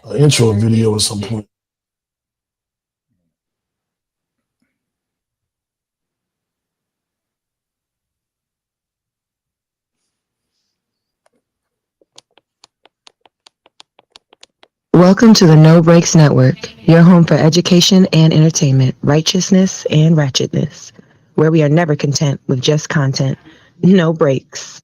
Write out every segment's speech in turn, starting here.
an intro video at some point. Welcome to the No Breaks Network, your home for education and entertainment, righteousness and ratchetness, where we are never content with just content. No breaks.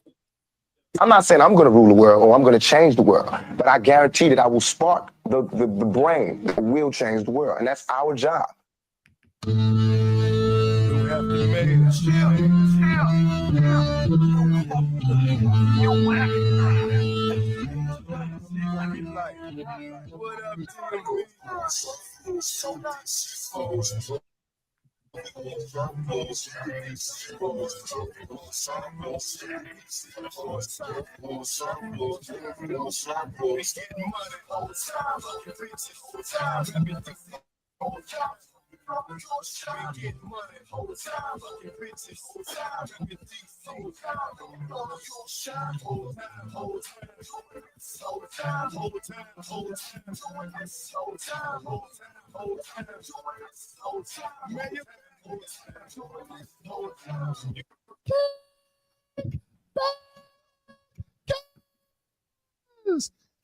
I'm not saying I'm going to rule the world or I'm going to change the world, but I guarantee that I will spark the brain that will change the world, and that's our job.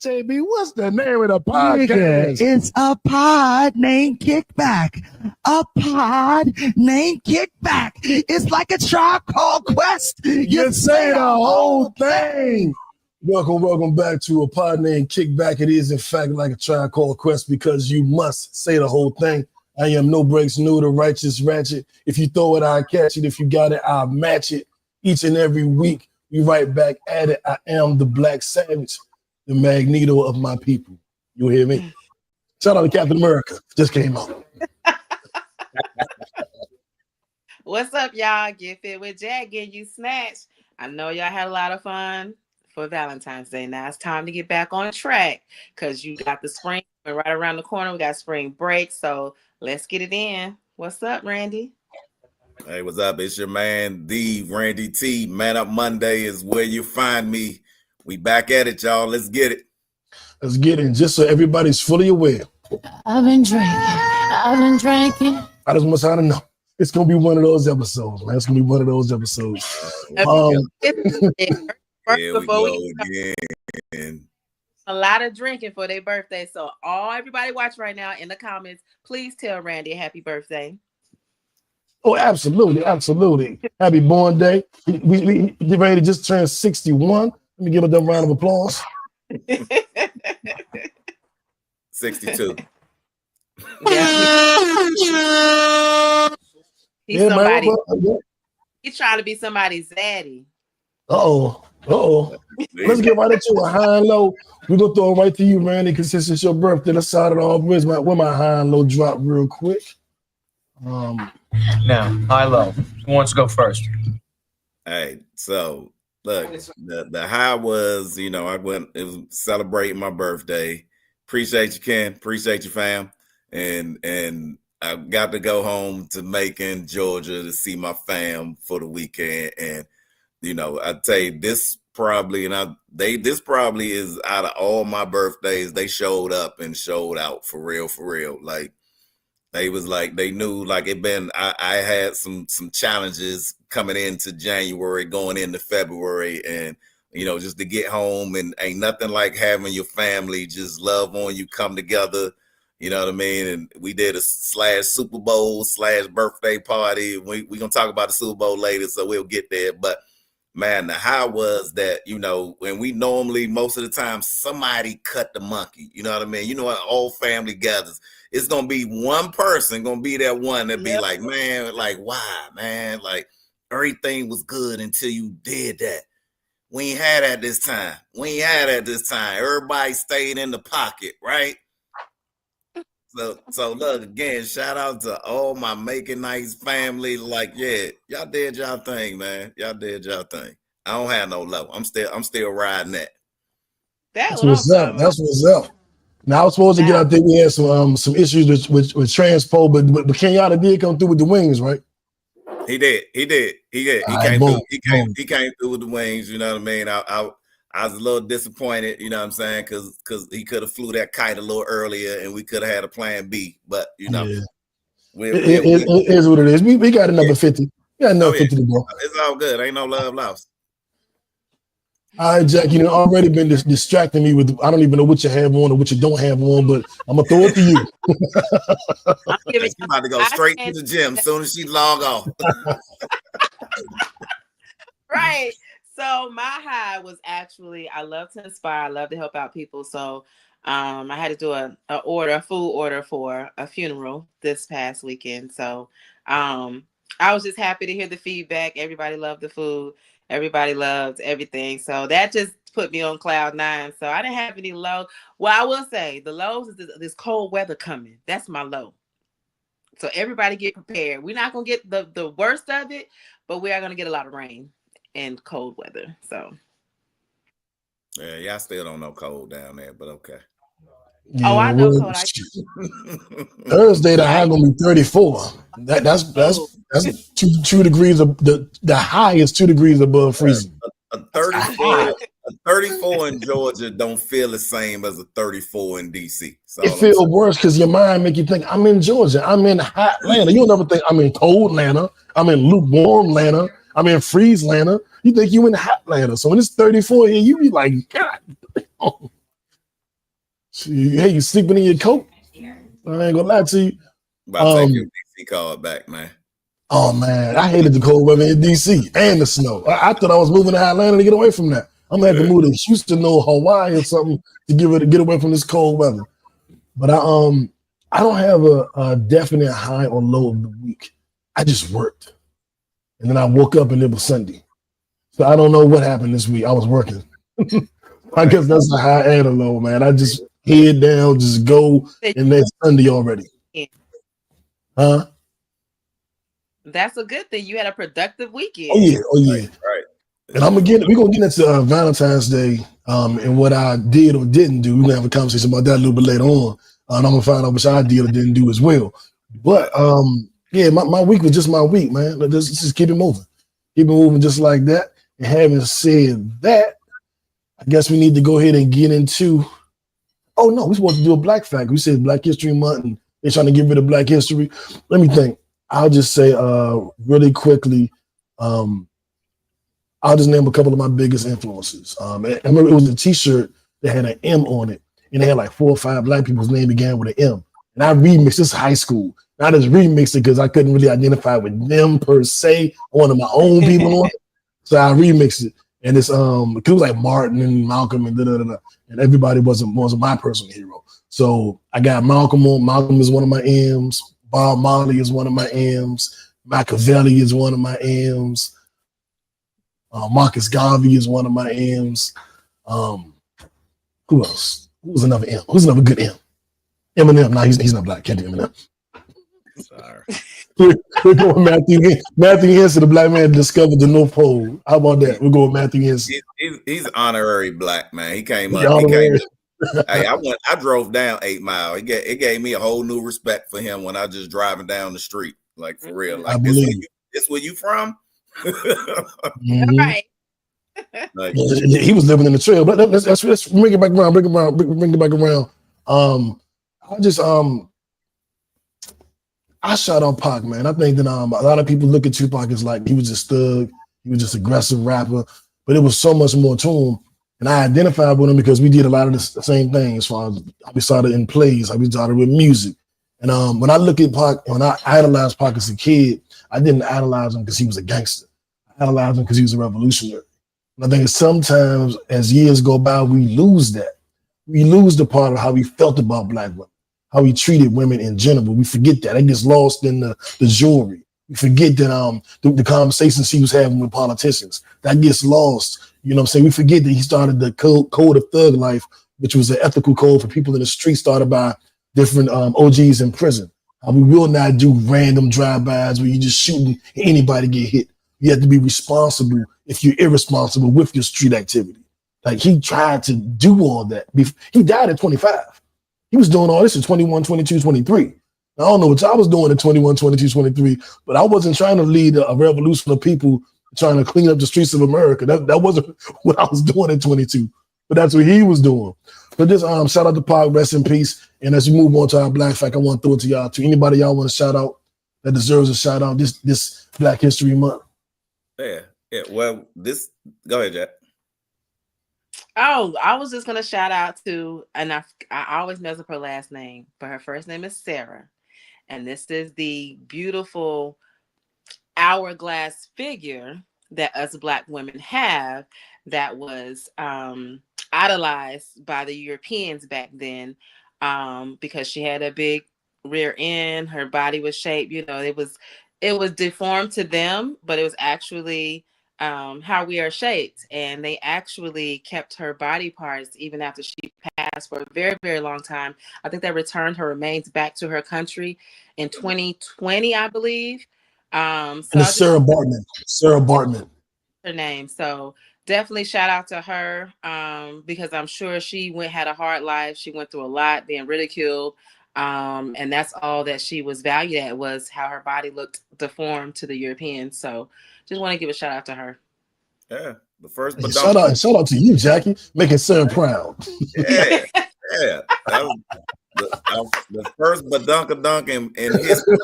JB, what's the name of the podcast? It's a pod named Kickback. A pod named Kickback. It's like a Tribe Called Quest. You say the whole thing. Welcome back to a pod named Kickback. It is, in fact, like a Tribe Called Quest because you must say the whole thing. I am No Breaks New, the righteous ratchet. If you throw it, I'll catch it. If you got it, I'll match it. Each and every week, we right back at it. I am the Black Savage, the Magneto of my people. You hear me? Shout out to Captain America. Just came out. What's up, y'all? Get Fit with Jack, getting you snatched. I know y'all had a lot of fun for Valentine's Day. Now it's time to get back on track because you got the spring right around the corner. We got spring break, so let's get it in. What's up, Randy? Hey, what's up? It's your man, the Randy T. Man Up Monday is where you find me. We back at it, y'all. Let's get it. Let's get it. Just so everybody's fully aware. I've been drinking. I just want to know. It's going to be one of those episodes, man. It's going to be one of those episodes. Here we go again. A lot of drinking for their birthday. So everybody watch right now in the comments, please tell Randy a happy birthday. Oh, absolutely. Happy born day. We get ready to just turn 61. Let me give it a round of applause. 62. He's somebody. He's trying to be somebody's zaddy. Let's get right into a high and low. We're going to throw it right to you, Randy, because since it's your birthday, let's start it off with my high and low drop real quick. Now, high low. Who wants to go first? Hey, so look, the high was, I went, it was celebrating my birthday. Appreciate you, Ken. Appreciate you, fam. And I got to go home to Macon, Georgia to see my fam for the weekend. And, I tell you, this probably is out of all my birthdays, they showed up and showed out for real. Like, they knew I had some challenges coming into January, going into February, and just to get home, and ain't nothing like having your family just love on you, come together, you know what I mean? And we did a /Super Bowl /birthday party. We gonna talk about the Super Bowl later, so we'll get there. But man, the high was that, when we normally, most of the time, somebody cut the monkey, you know what I mean? When all family gathers, it's going to be one person going to be that one that be like, man, like, why, man? Like, everything was good until you did that. We ain't had that this time. Everybody stayed in the pocket, right? So look, again, shout out to all my Making Nice family. Like, yeah, y'all did y'all thing, man. Y'all did y'all thing. I don't have no low. I'm still riding that. That's what's up. Now I was supposed to get out there. We had some issues with Transpo, but Kenyatta did come through with the wings, right? He did. He came through. He came through with the wings. You know what I mean? I was a little disappointed, you know what I'm saying? Because he could have flew that kite a little earlier and we could have had a plan B. But, you know, it is what it is. We got another 50. We got another 50 to go. It's all good. Ain't no love lost. All right, Jack, you know, already been distracting me with, I don't even know what you have on or what you don't have on, but I'm going to throw it to you. She's about to go straight to the gym as soon as she log off. Right. So my high was actually, I love to inspire. I love to help out people. So I had to do a food order for a funeral this past weekend. So I was just happy to hear the feedback. Everybody loved the food. Everybody loved everything. So that just put me on cloud 9. So I didn't have any low. Well, I will say the lows is this cold weather coming. That's my low. So everybody get prepared. We're not going to get the worst of it, but we are going to get a lot of rain and cold weather. So yeah, y'all still don't know cold down there, but okay. Yeah, I know cold. Thursday the high gonna be 34. That's 2 degrees of the high is 2 degrees above freezing. A 34 in Georgia don't feel the same as a 34 in DC. It feels worse because your mind make you think I'm in Georgia, I'm in hot Atlanta. You'll never think I'm in cold Atlanta, I'm in lukewarm Atlanta, I'm in freeze Atlanta. You think you in hot Atlanta. So when it's 34 here, you be like, God. Hey, you sleeping in your coat? I ain't gonna lie to you. About to take your DC card back, man. Oh man, I hated the cold weather in DC and the snow. I thought I was moving to Atlanta to get away from that. I'm gonna have to move to Houston or Hawaii or something to get away from this cold weather. But I don't have a definite high or low of the week. I just worked, and then I woke up and it was Sunday. So I don't know what happened this week. I was working. I guess that's a high and a low, man. I just head down, just go, and then Sunday already. Huh? That's a good thing. You had a productive weekend. Oh yeah. Right. And we're gonna get into Valentine's Day and what I did or didn't do. We're gonna have a conversation about that a little bit later on. And I'm gonna find out what I did or didn't do as well. But yeah, my week was just my week, man. Let's just keep it moving. Keep it moving just like that. And having said that, I guess we need to go ahead and get into. Oh no, we're supposed to do a Black fact. We said Black History Month, and they're trying to get rid of Black history. Let me think. I'll just say really quickly. I'll just name a couple of my biggest influences. I remember it was a T-shirt that had an M on it, and they had like 4 or 5 Black people's name began with an M. And I remixed this high school. And I just remixed it because I couldn't really identify with them per se. I wanted my own people on it, so I remixed it. And it's it was like Martin and Malcolm and and everybody wasn't my personal hero. So I got Malcolm on. Malcolm is one of my M's. Bob Marley is one of my M's. Machiavelli is one of my M's. Marcus Garvey is one of my M's. Who else? Who's another M? Who's another good M? Eminem. No, he's not Black. Can't do Eminem. Sorry. We're going Matthew Henson, the Black man discovered the North Pole. How about that? We're going Matthew Henson. He's honorary Black, man. He came up. Hey, I drove down 8 Mile. It gave me a whole new respect for him when I just driving down the street. Like for real. Like this where you from? Mm-hmm. Right. Like, he was living in the trail. But let's bring it back around. Bring it back around. I shot on Pac, man. I think that a lot of people look at Tupac as like he was just thug, he was just aggressive rapper, but it was so much more to him. And I identified with him because we did a lot of the same thing as far as we started in plays, we started with music. And when I look at Pac, when I idolized Pac as a kid, I didn't idolize him because he was a gangster. I idolized him because he was a revolutionary. And I think sometimes as years go by, we lose that. We lose the part of how we felt about Black women, how we treated women in general. We forget that. It gets lost in the jewelry. We forget that the conversations he was having with politicians. That gets lost. You know what I'm saying? We forget that he started the code of thug life, which was an ethical code for people in the street started by different OGs in prison. We will not do random drive-bys where you just shooting and anybody get hit. You have to be responsible if you're irresponsible with your street activity. Like he tried to do all that. He died at 25. He was doing all this at 21, 22, 23. I don't know what I was doing at 21, 22, 23, but I wasn't trying to lead a revolution of people trying to clean up the streets of America. That wasn't what I was doing in 22, but that's what he was doing. But this shout out to Pac, rest in peace. And as we move on to our Black Fact, I want to throw it to y'all too. Anybody y'all want to shout out that deserves a shout out this Black History Month? Yeah. Well, go ahead, Jack. Oh, I was just gonna shout out to, and I always mess up her last name, but her first name is Sarah, and this is the beautiful hourglass figure that us Black women have that was idolized by the Europeans back then, because she had a big rear end, her body was shaped, it was deformed to them, but it was actually how we are shaped, and they actually kept her body parts even after she passed for a very, very long time. I think they returned her remains back to her country in 2020, I believe. So it's Sarah Bartman. Sarah Bartman. Her name. So definitely shout out to her, because I'm sure she had a hard life. She went through a lot, being ridiculed. And that's all that she was valued at, was how her body looked deformed to the Europeans. So just want to give a shout out to her. Yeah, the first. Shout out to you, Jackie, making Sarah proud. Yeah. That was the first badunkadunk in history.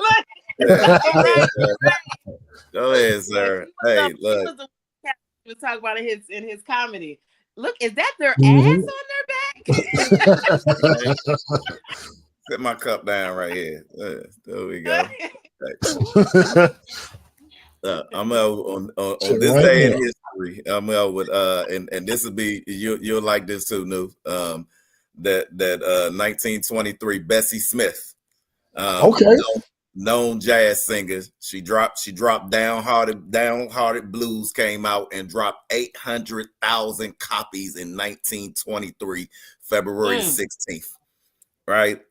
Go ahead, sir. Hey, look. He was talking about in his comedy. Look, is that their ass on their back? Set my cup down right here. There we go. I'm on this day in history. I'm with and this will be you'll like this too, New. That 1923 Bessie Smith. Okay. Known jazz singer. She dropped Downhearted Blues, came out and dropped 800,000 copies in 1923, February 16th. Right.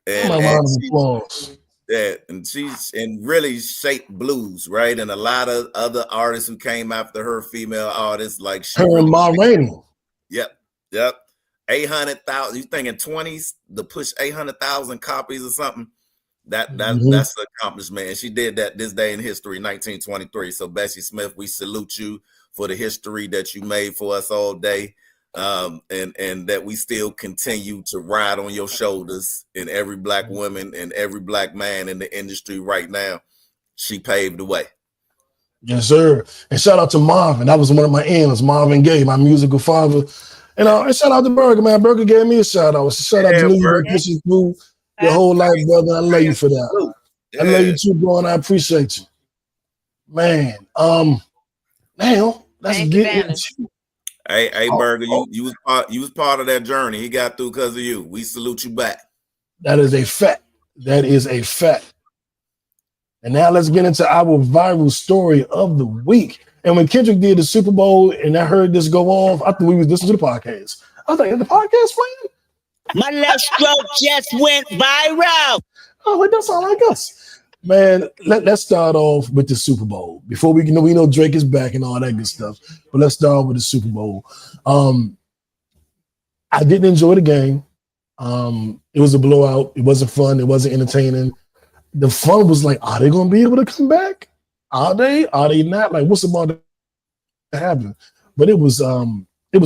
And she's really shaped blues, right? And a lot of other artists who came after her, female artists like her and Ma Rainey. Yep. 800,000. You thinking 20s to push 800,000 copies or something? That's the accomplishment. And she did that this day in history, 1923. So Bessie Smith, we salute you for the history that you made for us all day. And that we still continue to ride on your shoulders, and every Black woman and every Black man in the industry right now. She paved the way. Yes, sir. And shout out to Marvin. That was one of my analysts, Marvin Gaye, my musical father. And shout out to Burger, man. Burger gave me a shout out. Shout out to New York. This is through your whole life, brother. I love you for that. Yeah. I love you too, bro, and I appreciate you. Man, now let's get into. Hey, Burger, you was part of that journey. He got through because of you. We salute you back. That is a fact. And now let's get into our viral story of the week. And when Kendrick did the Super Bowl and I heard this go off, I thought we was listening to the podcast. I was like, is the podcast playing? My left stroke just went viral. Oh, it does sound like us. Man, let's start off with the Super Bowl. Before we know Drake is back and all that good stuff. But let's start with the Super Bowl. I didn't enjoy the game. It was a blowout. It wasn't fun. It wasn't entertaining. The fun was like, are they going to be able to come back? Are they? Are they not? Like, what's about to happen? But it was a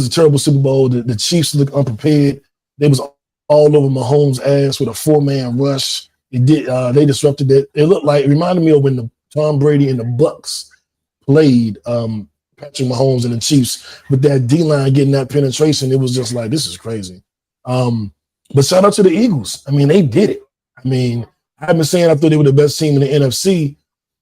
terrible Super Bowl. The Chiefs looked unprepared. They was all over Mahomes' ass with a 4-man rush. They disrupted it. It reminded me of when the Tom Brady and the Bucks played Patrick Mahomes and the Chiefs with that D-line getting that penetration. It was just like, this is crazy. But shout out to the Eagles. I mean, they did it. I mean, I've been saying I thought they were the best team in the NFC.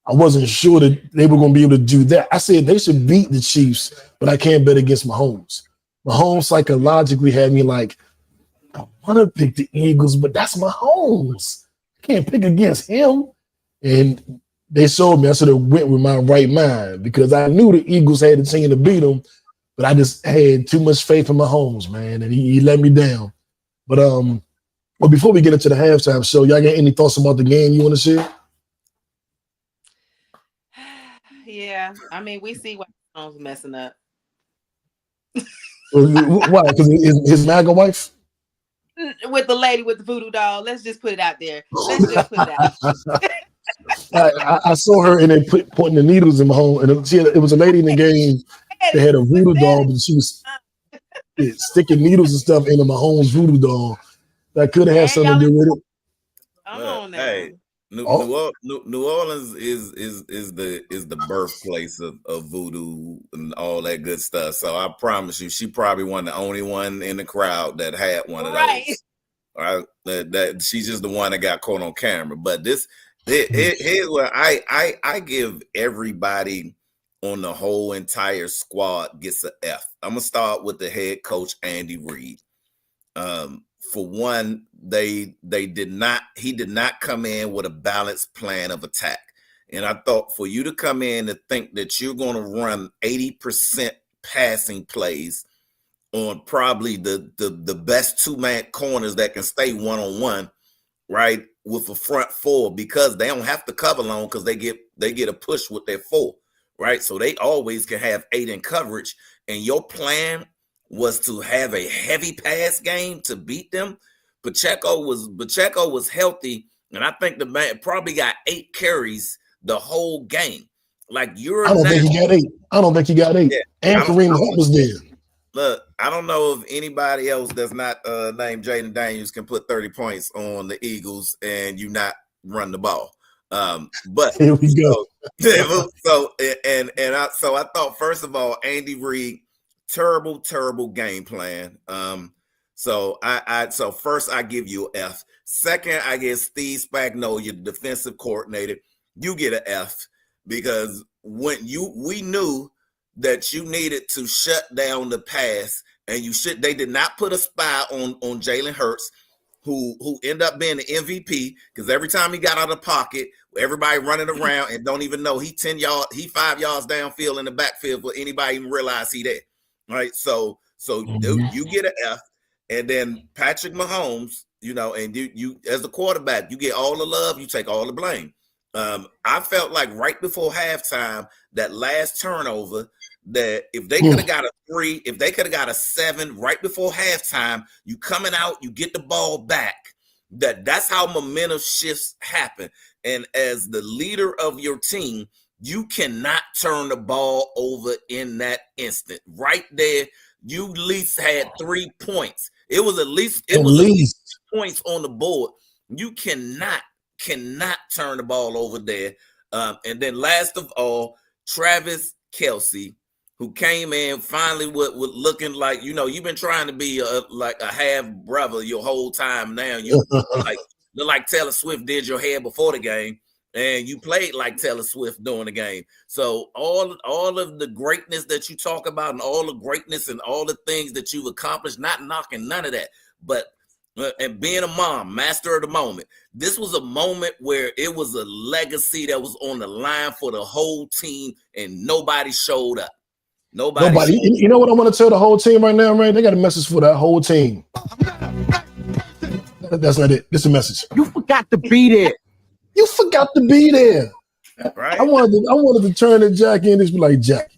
I wasn't sure that they were going to be able to do that. I said they should beat the Chiefs, but I can't bet against Mahomes. Mahomes psychologically had me like, I want to pick the Eagles, but that's Mahomes. I can't pick against him. And they showed me I should have went with my right mind because I knew the Eagles had the team to beat them, but I just had too much faith in Mahomes, man, and he let me down. But before we get into the halftime show, y'all got any thoughts about the game you want to share? Yeah, I mean, we see why Mahomes messing up. Why? Because his MAGA wife? With the lady with the voodoo doll. Let's just put it out there. Let's just put it out. I saw her and they putting the needles in my home, and it was a lady in the game that had a voodoo doll, but she was sticking needles and stuff into my home's voodoo doll. That could have had something to do with it. Come on now. Hey, New Orleans is the birthplace of voodoo and all that good stuff. So I promise you, she probably wasn't the only one in the crowd that had one of those. Right? That she's just the one that got caught on camera. But here's where I give everybody on the whole entire squad gets an F. I'm gonna start with the head coach Andy Reid. For one, he did not come in with a balanced plan of attack. And I thought for you to come in and think that you're going to run 80% passing plays on probably the best two-man corners that can stay one-on-one, right, with a front four, because they don't have to cover long because they get a push with their four, right? So they always can have 8 in coverage, and your plan was to have a heavy pass game to beat them. Pacheco was healthy, and I think the man probably got 8 carries the whole game. Like I don't think he got 8. Yeah, and Kareem Hunt was there. Look, I don't know if anybody else that's not named Jaden Daniels can put 30 points on the Eagles and you not run the ball. But here we go. So I thought, first of all, Andy Reid, terrible game plan. So first I give you an F. Second, I give Steve Spagnuolo, your defensive coordinator, you get an F, because when we knew that you needed to shut down the pass, and they did not put a spy on Jalen Hurts, who ended up being the MVP, because every time he got out of the pocket, everybody running around and don't even know he 5 yards downfield in the backfield for anybody even realize he there. Right. So you get an F. And then Patrick Mahomes, and you as the quarterback, you get all the love, you take all the blame. I felt like right before halftime, that last turnover, that if they could have got a 3, if they could have got a 7 right before halftime, you coming out, you get the ball back. That's how momentum shifts happen. And as the leader of your team, you cannot turn the ball over in that instant. Right there, you at least had 3 points. It was at least points on the board. You cannot turn the ball over there. And then last of all, Travis Kelce, who came in finally with looking like, you've been trying to be like a half brother your whole time. Now you look like Taylor Swift did your hair before the game, and you played like Taylor Swift during the game. So all of the greatness that you talk about, and all the greatness and all the things that you've accomplished, not knocking none of that, but and being a mom, master of the moment. This was a moment where it was a legacy that was on the line for the whole team, and nobody showed up. Nobody. You know what I want to tell the whole team right now, man? They got a message for that whole team. That's not it. This is a message. You forgot to be there. You forgot to be there. Right. I wanted to turn to Jackie and just be like, Jackie,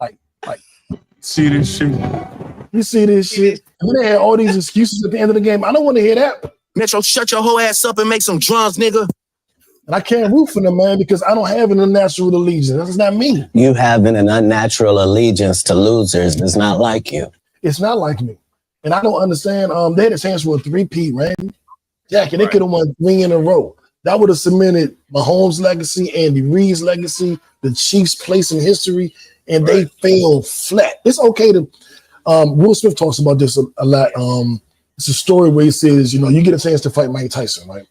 like, see this shit. You see this shit? And then they had all these excuses at the end of the game. I don't want to hear that. Metro, shut your whole ass up and make some drums, nigga. And I can't root for them, man, because I don't have an unnatural allegiance. That's not me. You having an unnatural allegiance to losers is not like you. It's not like me. And I don't understand. They had a chance for a 3-peat, Randy. Jackie, they could have won 3 in a row. That would have cemented Mahomes' legacy, Andy Reid's legacy, the Chiefs' place in history, and they failed flat. It's okay to Will Smith talks about this a lot. It's a story where he says, you get a chance to fight Mike Tyson, right?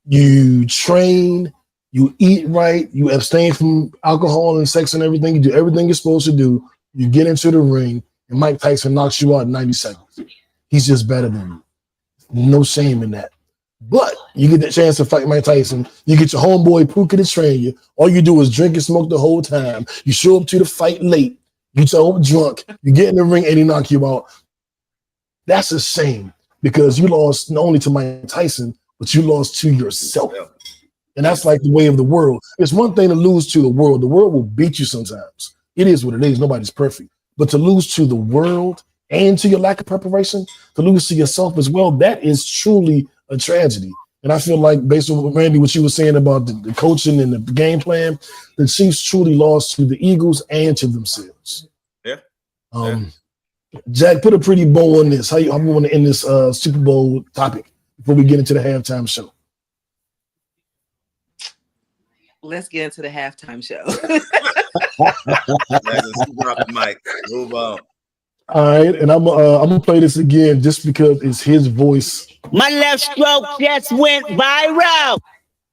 You train, you eat right, you abstain from alcohol and sex and everything. You do everything you're supposed to do. You get into the ring, and Mike Tyson knocks you out in 90 seconds. He's just better than you. No shame in that. But you get the chance to fight Mike Tyson. You get your homeboy Puka to train you. All you do is drink and smoke the whole time. You show up to the fight late. You get home drunk. You get in the ring and he knock you out. That's a shame, because you lost not only to Mike Tyson, but you lost to yourself. And that's like the way of the world. It's one thing to lose to the world. The world will beat you sometimes. It is what it is. Nobody's perfect. But to lose to the world and to your lack of preparation, to lose to yourself as well, that is truly a tragedy. And I feel like, based on what Randy, what you were saying about the coaching and the game plan, the Chiefs truly lost to the Eagles and to themselves. Yeah. Jack, put a pretty bow on this. How you want to end this Super Bowl topic before we get into the halftime show? Let's get into the halftime show. Drop the mic. Move on. All right, and I'm gonna play this again just because it's his voice. My left stroke just went viral.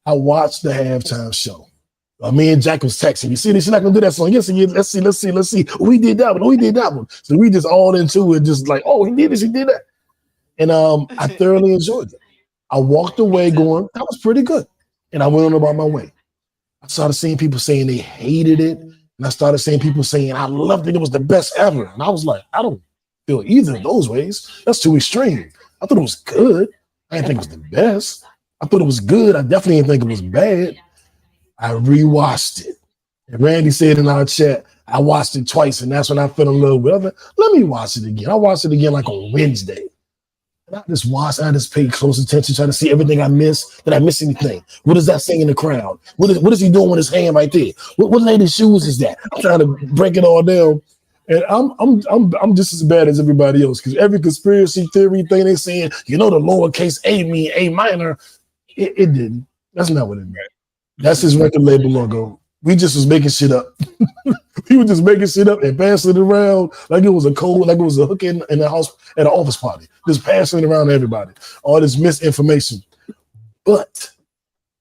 I watched the halftime show. Me and Jack was texting. You see this? You're not gonna do that song. Yes, let's see. We did that one. So we just all into it, just like, oh, he did this, he did that. And I thoroughly enjoyed it. I walked away going, that was pretty good. And I went on about my way. I started seeing people saying they hated it. And I started seeing people saying, I loved it. It was the best ever. And I was like, I don't feel either of those ways. That's too extreme. I thought it was good. I didn't think it was the best. I thought it was good. I definitely didn't think it was bad. I rewatched it. And Randy said in our chat, I watched it twice, and that's when I fell in love with it. I was like, let me watch it again. I watched it again like on Wednesday. And I just paid close attention, trying to see everything I missed. Did I miss anything? What is that saying in the crowd? What is he doing with his hand right there? What lady's shoes is that? I'm trying to break it all down. And I'm just as bad as everybody else, because every conspiracy theory thing they're saying, the lowercase a mean A minor, it didn't. That's not what it meant. That's his record label logo. We just was making shit up. We were just making shit up and passing it around like it was a code, like it was a hook in the house at an office party. Just passing it around to everybody. All this misinformation. But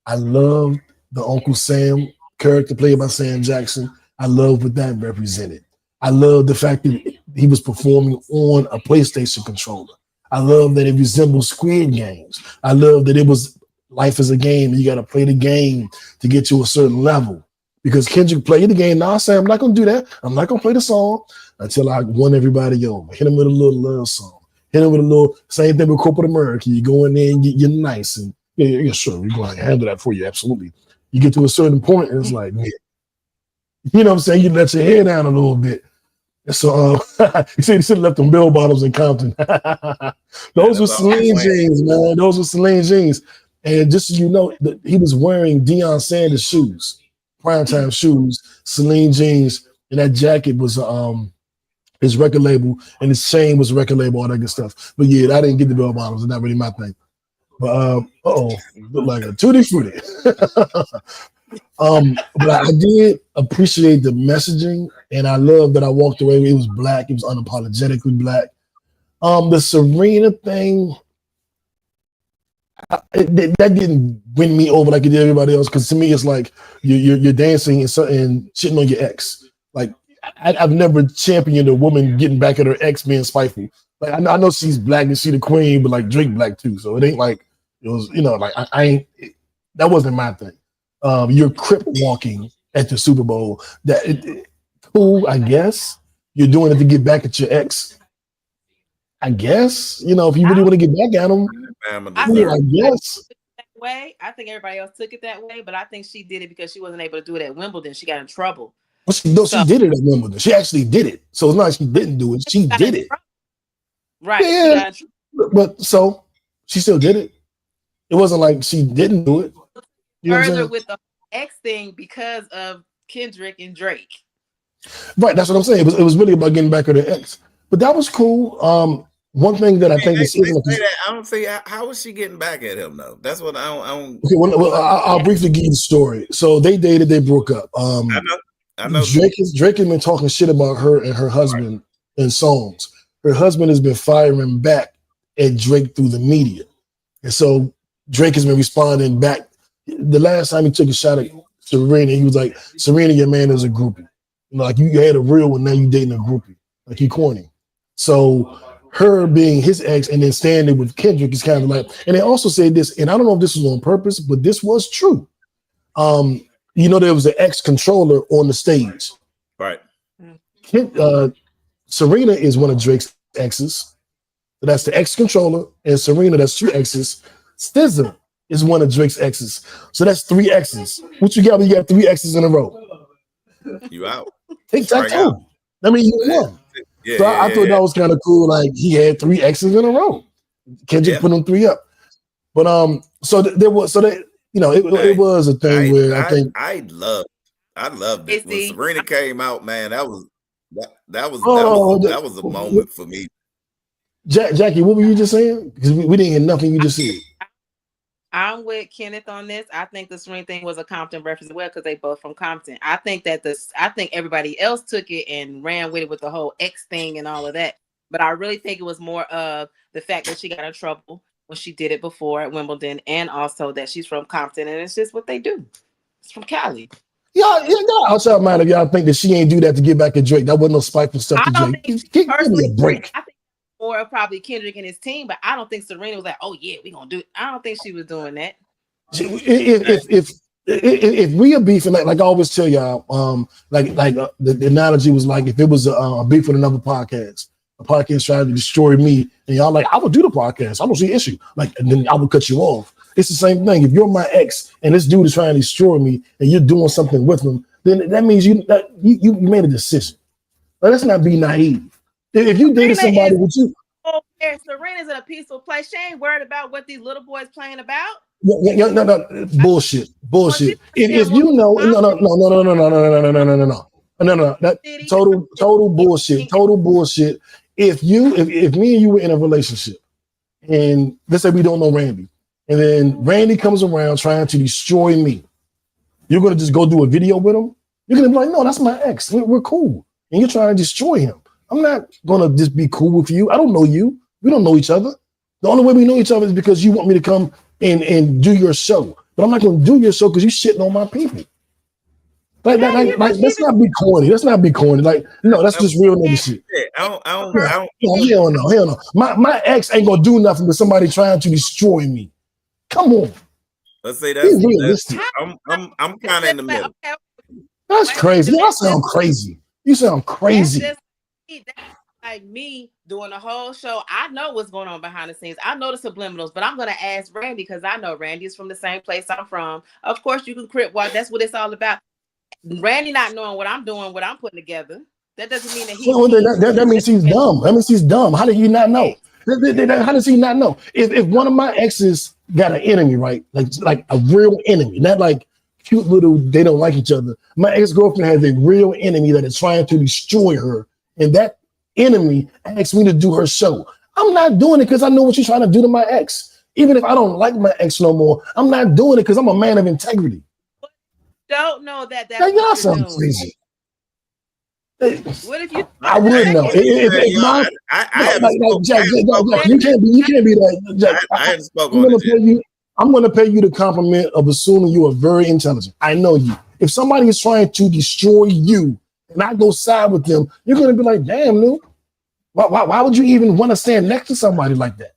I love the Uncle Sam character played by Sam Jackson. I love what that represented. I love the fact that he was performing on a PlayStation controller. I love that it resembled Squid Games. I love that it was life is a game. You got to play the game to get to a certain level. Because Kendrick played the game. Now I say, I'm not going to do that. I'm not going to play the song until I won everybody over. Hit him with a little love song. Hit him with a little, same thing with corporate America. You go in there and you're nice. And yeah, sure, we're going to handle that for you. Absolutely. You get to a certain point and it's like, man, you know what I'm saying? You let your hair down a little bit. And so he said he should have left them bell bottoms in Compton. Those were Celine jeans, man. Those were Celine jeans. And just so you know, he was wearing Deion Sanders shoes. Primetime shoes, Celine jeans, and that jacket was his record label, and his chain was record label, all that good stuff. But yeah, I didn't get the bell bottoms. It's not really my thing. But look like a tutti frutti. But I did appreciate the messaging, and I love that I walked away. It was black. It was unapologetically black. The Serena thing, that didn't win me over like it did everybody else, because to me it's like you're dancing and shitting on your ex. Like I've never championed a woman getting back at her ex being spiteful. Like I know she's black and she the queen, but like Drake black too, so it ain't like it was, like I ain't. That wasn't my thing. You're crip walking at the Super Bowl. Cool, I guess. You're doing it to get back at your ex. I guess, if you really want to get back at them, I guess. I think everybody else took it that way, but I think she did it because she wasn't able to do it at Wimbledon. She got in trouble. Well, she did it at Wimbledon. She actually did it. So it's not like she didn't do it. She did it. Right. Yeah, but so she still did it. It wasn't like she didn't do it. Further with the ex thing because of Kendrick and Drake. Right, that's what I'm saying. It was really about getting back at her ex. But that was cool. One thing that I think this isn't. I don't see how is she getting back at him though. That's what I don't. Okay, well, I'll briefly give you the story. So they dated, they broke up. I know. Drake has been talking shit about her and her husband in songs. Her husband has been firing back at Drake through the media, and so Drake has been responding back. The last time he took a shot at Serena, he was like, "Serena, your man is a groupie. Like you had a real one, now you dating a groupie. Like he corny." So her being his ex and then standing with Kendrick is kind of like, and they also said this, and I don't know if this was on purpose, but this was true. There was an ex-controller on the stage. Right. Serena is one of Drake's exes. So that's the ex-controller, and Serena, that's two exes. SZA is one of Drake's exes. So that's three exes. What you got when you got three exes in a row? You out. Tic-tac-toe. I mean, you won. Yeah, I thought that was kind of cool. Like he had three exes in a row. Kendrick put them three up. But there was it was a thing where I think I loved it when Serena came out, man. That was a moment for me. Jackie, what were you just saying? Because we didn't hear nothing you just said. I'm with Kenneth on this. I think the Serena thing was a Compton reference as well because they both from Compton. I think everybody else took it and ran with it with the whole X thing and all of that. But I really think it was more of the fact that she got in trouble when she did it before at Wimbledon, and also that she's from Compton, and it's just what they do. It's from Cali. Y'all outside mind if y'all think that she ain't do that to get back at Drake. That wasn't no spiteful stuff to Drake. Give me a break. I think more of probably Kendrick and his team, but I don't think Serena was like, "Oh yeah, we gonna do it." I don't think she was doing that. If we are beefing, like I always tell y'all, the analogy was like if it was a beef with another podcast, a podcast tried to destroy me, and y'all like, I would do the podcast. I don't see an issue. Like, and then I would cut you off. It's the same thing. If you're my ex and this dude is trying to destroy me, and you're doing something with him, then that means you made a decision. But let's not be naive. If you dated somebody with you, Serena's in a peaceful place. She ain't worried about what these little boys playing about. No, bullshit. If you know, no, that total bullshit. If me and you were in a relationship, and let's say we don't know Randy, and then Randy comes around trying to destroy me, you're gonna just go do a video with him? You're gonna be like, no, that's my ex. We're cool, and you're trying to destroy him. I'm not gonna just be cool with you. I don't know you. We don't know each other. The only way we know each other is because you want me to come and do your show. But I'm not gonna do your show because you shitting on my people. Let's not be corny. Let's not be corny. Like, no, that's just real nigga shit. Hell no. My ex ain't gonna do nothing with somebody trying to destroy me. Come on. Let's say that's realistic. I'm kind of in the middle. That's crazy. Y'all sound crazy. You sound crazy. That's like me doing the whole show. I know what's going on behind the scenes. I know the subliminals, but I'm gonna ask Randy because I know Randy is from the same place I'm from. Of course, you can crip walk. That's what it's all about. Randy not knowing what I'm doing, what I'm putting together. That doesn't mean that that means he's dumb. That means he's dumb. How did he not know? How does he not know? If one of my exes got an enemy, right? Like a real enemy, not like cute little, they don't like each other. My ex-girlfriend has a real enemy that is trying to destroy her, and that enemy asked me to do her show. I'm not doing it because I know what you're trying to do to my ex. Even if I don't like my ex no more, I'm not doing it because I'm a man of integrity. Don't know that. That's y'all sound crazy. What if you? I would know. You can't be that. Jack, I haven't spoken on it. I'm going to pay you the compliment of assuming you are very intelligent. I know you. If somebody is trying to destroy you, and I go side with them, you're going to be like, damn, Lou, why would you even want to stand next to somebody like that?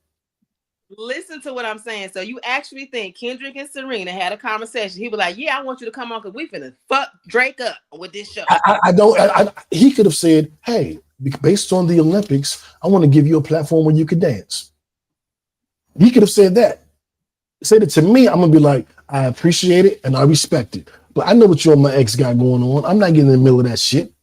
Listen to what I'm saying. So you actually think Kendrick and Serena had a conversation? He was like, yeah, I want you to come on because we finna fuck Drake up with this show. He could have said, hey, based on the Olympics, I want to give you a platform where you could dance. He could have said that. Said it to me, I'm going to be like, I appreciate it and I respect it. But I know what you and my ex got going on. I'm not getting in the middle of that shit.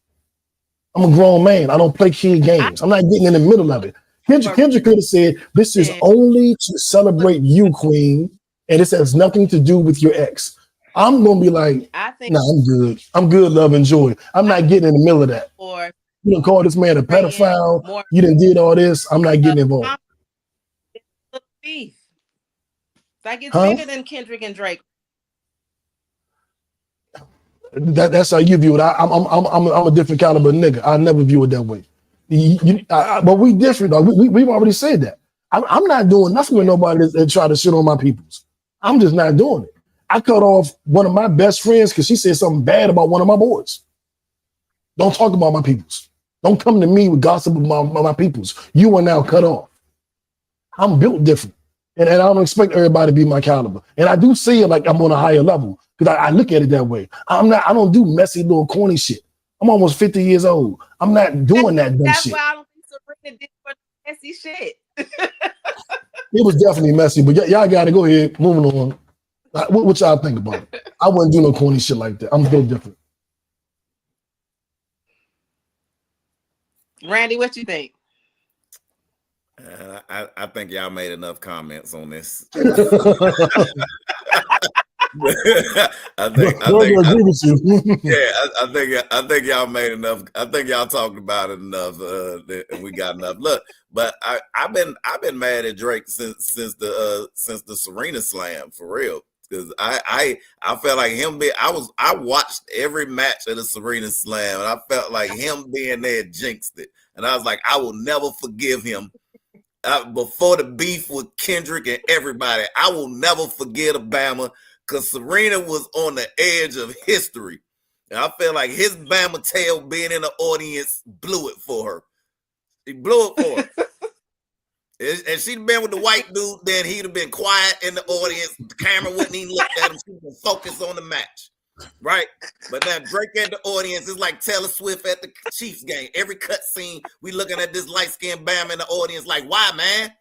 I'm a grown man. I don't play kid games. I'm not getting in the middle of it. Kendrick could have said, this is only to celebrate you, queen, and this has nothing to do with your ex. I'm going to be like, nah, I'm good. I'm good, love and joy. I'm not getting in the middle of that. You done called this man a pedophile. You done did all this. I'm not getting involved. Beef. Like it's bigger than Kendrick and Drake. That's how you view it. I'm a different caliber nigga. I never view it that way. But we different. We've already said that. I'm not doing nothing with nobody that try to shit on my peoples. I'm just not doing it. I cut off one of my best friends because she said something bad about one of my boys. Don't talk about my peoples. Don't come to me with gossip about my peoples. You are now cut off. I'm built different. And I don't expect everybody to be my caliber. And I do see it like I'm on a higher level because I look at it that way. I don't do messy little corny shit. I'm almost 50 years old. I'm not doing that dumb shit. That's why I don't think Serena did for messy shit. It was definitely messy, but y'all got to go ahead. Moving on. What y'all think about it? I wouldn't do no corny shit like that. I'm built different. Randy, what you think? I think y'all made enough comments on this. I think y'all made enough. I think y'all talked about it enough, and we got enough. Look, but I've been mad at Drake since the Serena Slam, for real, because I felt like him being I watched every match of the Serena Slam, and I felt like him being there jinxed it, and I was like, I will never forgive him. Before the beef with Kendrick and everybody, I will never forget Obama. Because Serena was on the edge of history. And I feel like his Bama tail being in the audience blew it for her. He blew it for her. And she'd been with the white dude, then he'd have been quiet in the audience. The camera wouldn't even look at him. She would focus on the match. Right? But now Drake at the audience is like Taylor Swift at the Chiefs game. Every cut scene, we looking at this light-skinned Bama in the audience like, why, man?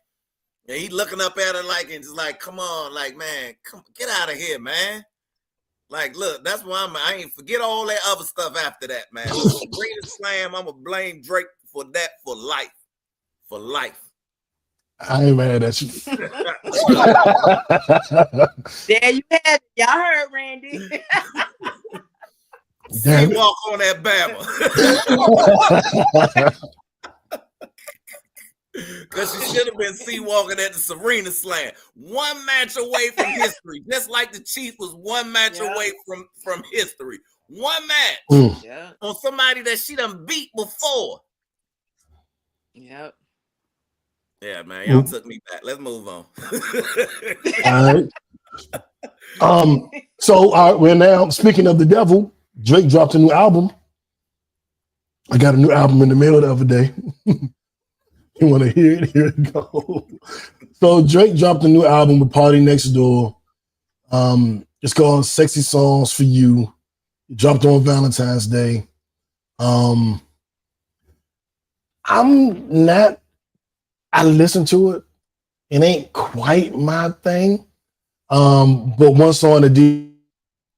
And he looking up at her like, and just like, come on, like, man, come get out of here, man. Like, look, that's why I ain't forget all that other stuff after that, man. Serena Slam, I'm gonna blame Drake for that for life. For life. I ain't mad at you. There you have it. Y'all heard Randy. See walk on that Bama. Because she should have been walking at the Serena Slam. One match away from history. Just like the Chief was one match away from history. One match on somebody that she done beat before. Yep. Yeah, man. Y'all took me back. Let's move on. All right. So we're now, speaking of the devil, Drake dropped a new album. I got a new album in the mail the other day. You want to hear it? Here it go. So Drake dropped a new album with Party Next Door. It's called Sexy Songs for You. It dropped on Valentine's Day. I listened to it. It ain't quite my thing. But one song that did,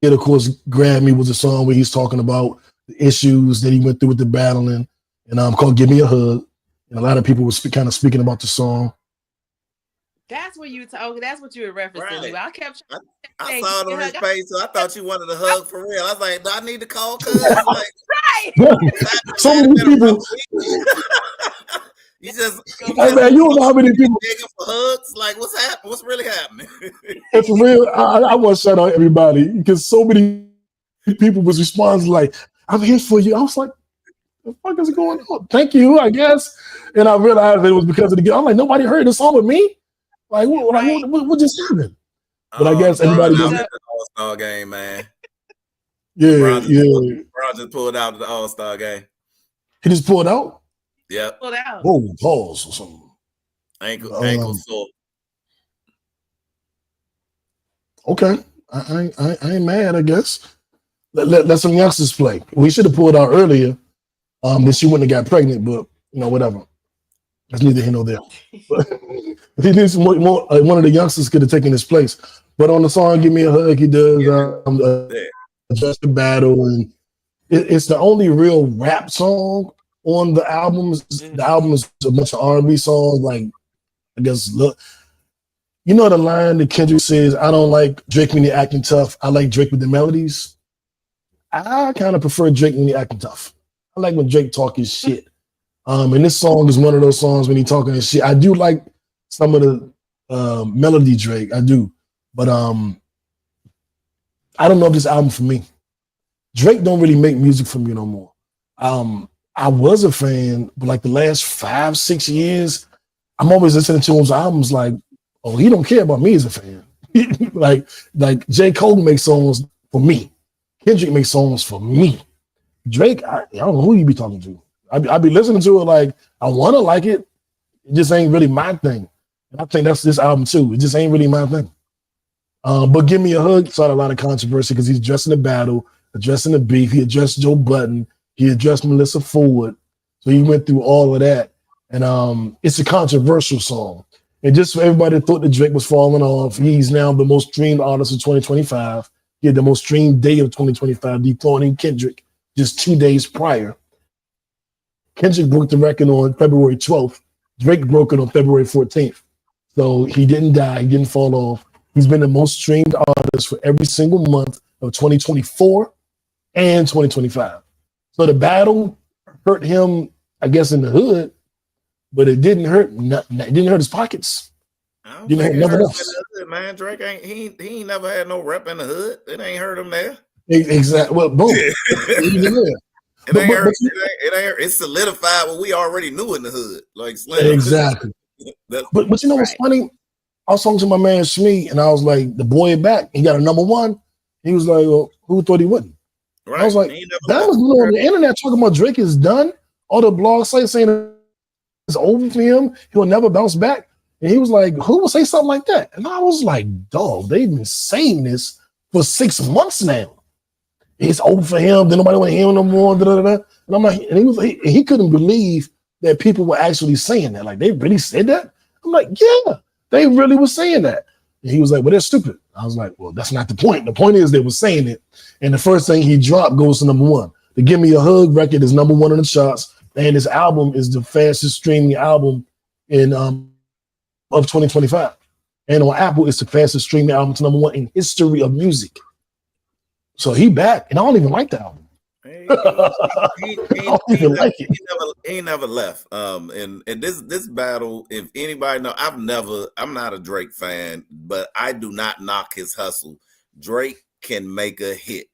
of course, grab me was a song where he's talking about the issues that he went through with the battling, and called "Give Me a Hug." And a lot of people were kind of speaking about the song. That's what you told. That's what you were referencing. Right. I saw it on his face, so I thought you wanted a hug for real. I was like, do I need to call cuz? Like, right. So many people. You just, hey man, you don't know how many people begging for hugs. Like, what's happening? What's really happening? And for real, I want to shout out everybody because so many people was responding like, "I'm here for you." I was like, "The fuck is going on?" Thank you, I guess. And I realized it was because of the. I'm like, nobody heard the song with me. Like, what just happened? But I guess everybody was at the All-Star game, man. Yeah, LeBron just pulled out of the All-Star game. He just pulled out. Yep. Pulled out. Whoa, pause or something. Ankle sore. Okay, I ain't mad. I guess let some youngsters play. We should have pulled out earlier. Then she wouldn't have got pregnant, but whatever. That's neither here nor there. But he needs more. One of the youngsters could have taken his place. But on the song "Give Me a Hug," he does Just a Battle, and it's the only real rap song on the album. The album is a bunch of R&B songs. Like, I guess, look, you know the line that Kendrick says, "I don't like Drake when you're acting tough. I like Drake with the melodies." I kind of prefer Drake when you're acting tough. I like when Drake talk his shit. And this song is one of those songs when he talking his shit. I do like some of the melody Drake. I do. But I don't know if this album for me. Drake don't really make music for me no more. I was a fan, but like the last 5-6 years, I'm always listening to his albums like, oh, he don't care about me as a fan. like J. Cole makes songs for me. Kendrick makes songs for me. Drake, I don't know who you be talking to. I be listening to it like I want to like it. It just ain't really my thing. And I think that's this album too. It just ain't really my thing. But Give Me a Hug started a lot of controversy because he's addressing the battle, addressing the beef. He addressed Joe Budden. He addressed Melissa Ford. So he went through all of that. And it's a controversial song. And just for everybody that thought that Drake was falling off, he's now the most streamed artist of 2025. He had the most streamed day of 2025, dethroning Kendrick just 2 days prior. Kendrick broke the record on February 12th, Drake broke it on February 14th. So he didn't die. He didn't fall off. He's been the most streamed artist for every single month of 2024 and 2025. So the battle hurt him, I guess, in the hood, but it didn't hurt. It didn't hurt his pockets. Didn't hurt nothing else. Man, Drake ain't never had no rep in the hood. It ain't hurt him there. Exactly. Well, boom. It solidified what we already knew in the hood. Like Slim. Exactly. But you know what's funny? I was talking to my man Shmee, and I was like, the boy back. He got a number one. He was like, well, who thought he wouldn't? Right. I was like, that was on the internet talking about Drake is done. All the blog sites saying it's over for him. He'll never bounce back. And he was like, who will say something like that? And I was like, dog, they've been saying this for 6 months now. It's over for him. Then nobody want to hear him no more. Da, da, da. And I'm like, and he couldn't believe that people were actually saying that. Like, they really said that? I'm like, yeah, they really were saying that. And he was like, well, they're stupid. I was like, well, that's not the point. The point is they were saying it. And the first thing he dropped goes to number one. The Give Me a Hug record is number one on the charts. And his album is the fastest streaming album in of 2025. And on Apple, it's the fastest streaming album to number one in history of music. So he back, and I don't even like the album. He never left. And this battle, if anybody know, I'm not a Drake fan, but I do not knock his hustle. Drake can make a hit,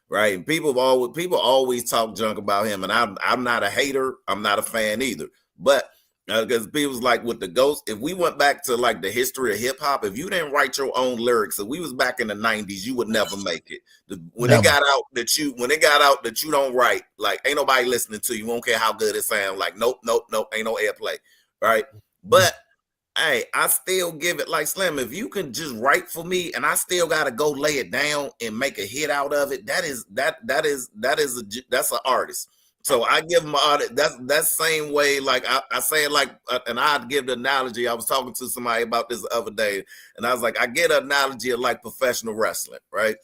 right? And people always talk junk about him, and I'm not a hater. I'm not a fan either. But because people's like with the Ghost, if we went back to like the history of hip hop, if you didn't write your own lyrics, if we was back in the 90s, you would never make it. When it got out that you don't write, like ain't nobody listening to you. Won't care how good it sounds. Like nope, ain't no airplay, right? But hey, I still give it like Slim. If you can just write for me, and I still gotta go lay it down and make a hit out of it, that's an artist. So I give him that same way. Like I say it like, and I'd give the analogy. I was talking to somebody about this the other day, and I was like, I get an analogy of like professional wrestling, right?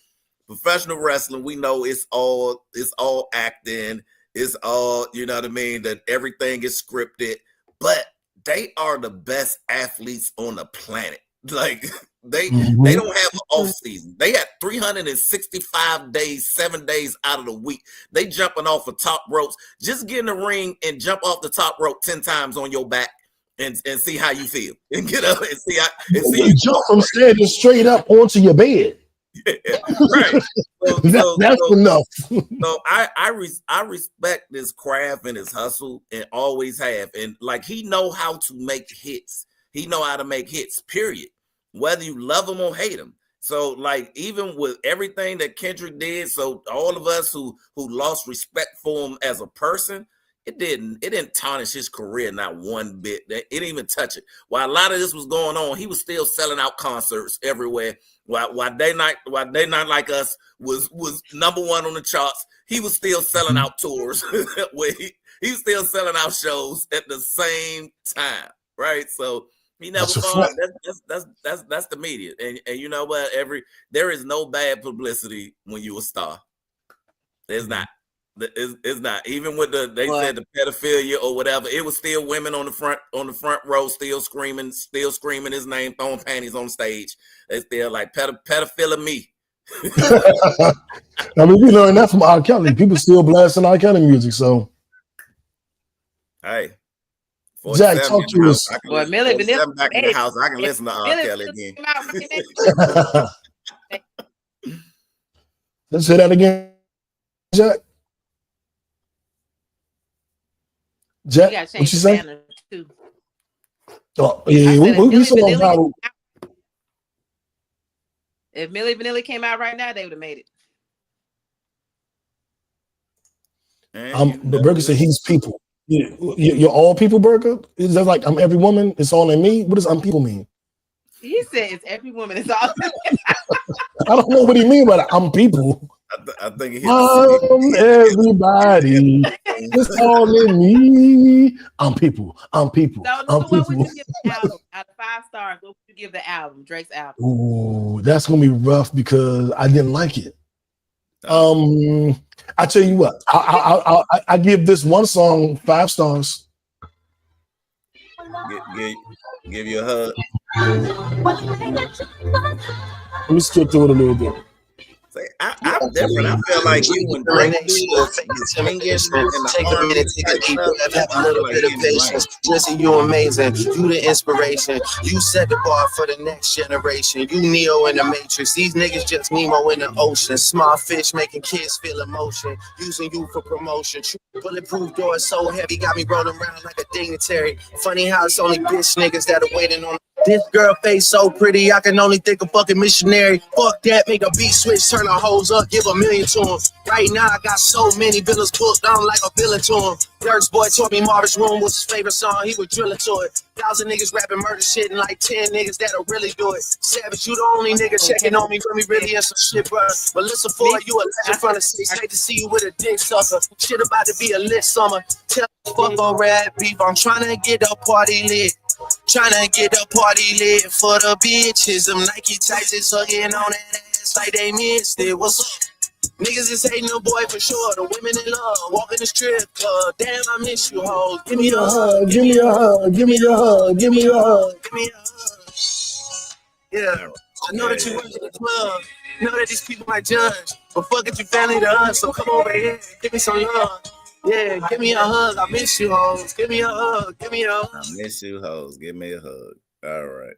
Professional wrestling, we know it's all acting, it's all, you know what I mean, that everything is scripted, but they are the best athletes on the planet. Like they don't have an off season. They had 365 days, 7 days out of the week. They jumping off the top ropes. Just get in the ring and jump off the top rope 10 times on your back and see how you feel. And get up and see you jump from standing straight up onto your bed. Yeah, right. That's enough. So I respect this craft and his hustle, and always have. And like he know how to make hits. He know how to make hits, period. Whether you love him or hate him. So like even with everything that Kendrick did, so all of us who lost respect for him as a person, it didn't tarnish his career not one bit. It didn't even touch it. While a lot of this was going on, he was still selling out concerts everywhere. While Day Night Like Us was number one on the charts, he was still selling out tours where he was still selling out shows at the same time, right? So he never falls. That's the media, and you know what? There is no bad publicity when you a star. There's not. It's not. Even with they said the pedophilia or whatever, it was still women on the front row, still screaming his name, throwing panties on stage. They still like pedophilia me. I mean, we learned that from R. Kelly. People still blasting R. Kelly music. So, hey. Jack, talk to us. Boy, Millie Vanilla back in the house. I can listen to R. Kelly again. Let's say that again, Jack. Jack, what you say? Oh, yeah, we saw viral. If Millie Vanilli came out right now, they would have made it. But Burger said he's people. You're all people, Burger? Is that like I'm every woman? It's all in me? What does I'm people mean? He said it's every woman. It's all. I don't know what he mean by I'm people. I think I'm everybody. It's all in me. I'm people. I'm people. So, I'm what people. would you give the album out of 5 stars? What would you give the album, Drake's album? Ooh, that's gonna be rough because I didn't like it. I tell you what, I give this one song 5 stars. give you a hug. Let me skip through it a little bit. I'm different. I feel like you and Drake do the singing and the Take a minute, take a deep breath, have a little bit of patience. Listen, you're amazing. You the inspiration. You set the bar for the next generation. You Neo in the Matrix. These niggas just Nemo in the ocean. Small fish making kids feel emotion. Using you for promotion. Bulletproof door so heavy, got me rolling around like a dignitary. Funny how it's only bitch niggas that are waiting on. This girl face so pretty, I can only think of fucking missionary. Fuck that, make a beat switch, turn the hoes up, give $1 million to them. Right now, I got so many villains booked, I'm like a villain to him. Dirk's boy told me Marvin's Room was his favorite song, he would drill it to it. 1,000 niggas rapping murder shit and like 10 niggas that'll really do it. Savage, you the only nigga checking on me for me really and some shit, bro. But listen for it, you a legend from the six. Hate to see you with a dick sucker. Shit about to be a lit summer. Tell the fuck on rap beef, I'm trying to get the party lit. Tryna get the party lit for the bitches. Them Nike tights is hugging on that ass like they missed it. What's up? Niggas is hating the boy for sure. The women in love, walking the strip club. Damn, I miss you, hoes. Give me a hug, give me a hug, give me a hug, give me a hug, give me a hug. Yeah, I know that you work in the club. Know that these people might judge, but fuck it, you family to us. So come over here, give me some love. Yeah, give me a hug. I miss you, hoes. Give me a hug. Give me a hug. I miss you, hoes. Give me a hug. All right.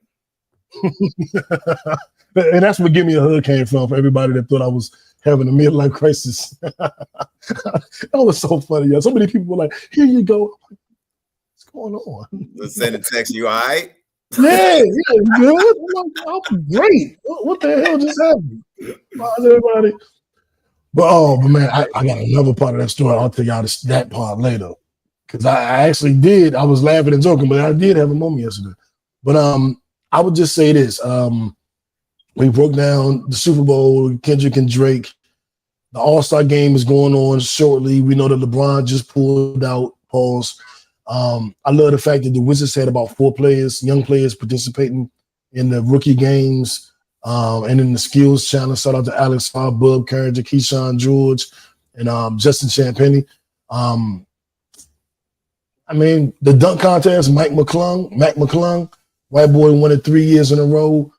And that's where "Give Me a Hug" came from for everybody that thought I was having a midlife crisis. That was so funny. Yeah. So many people were like, "Here you go." What's going on? Let's send a text. You all right? Yeah, good. I'm great. What the hell just happened? How's everybody? But man, I got another part of that story. I'll tell y'all that part later. Because I actually did. I was laughing and joking, but I did have a moment yesterday. But I would just say this. We broke down the Super Bowl, Kendrick and Drake. The All-Star game is going on shortly. We know that LeBron just pulled out. Pause. I love the fact that the Wizards had about 4 players, young players, participating in the rookie games. And in the skills challenge, shout out to Alex Farr, Bub Carringer, Keyshawn George, and Justin Champagny. I mean, the dunk contest, Mac McClung, white boy won it 3 years in a row.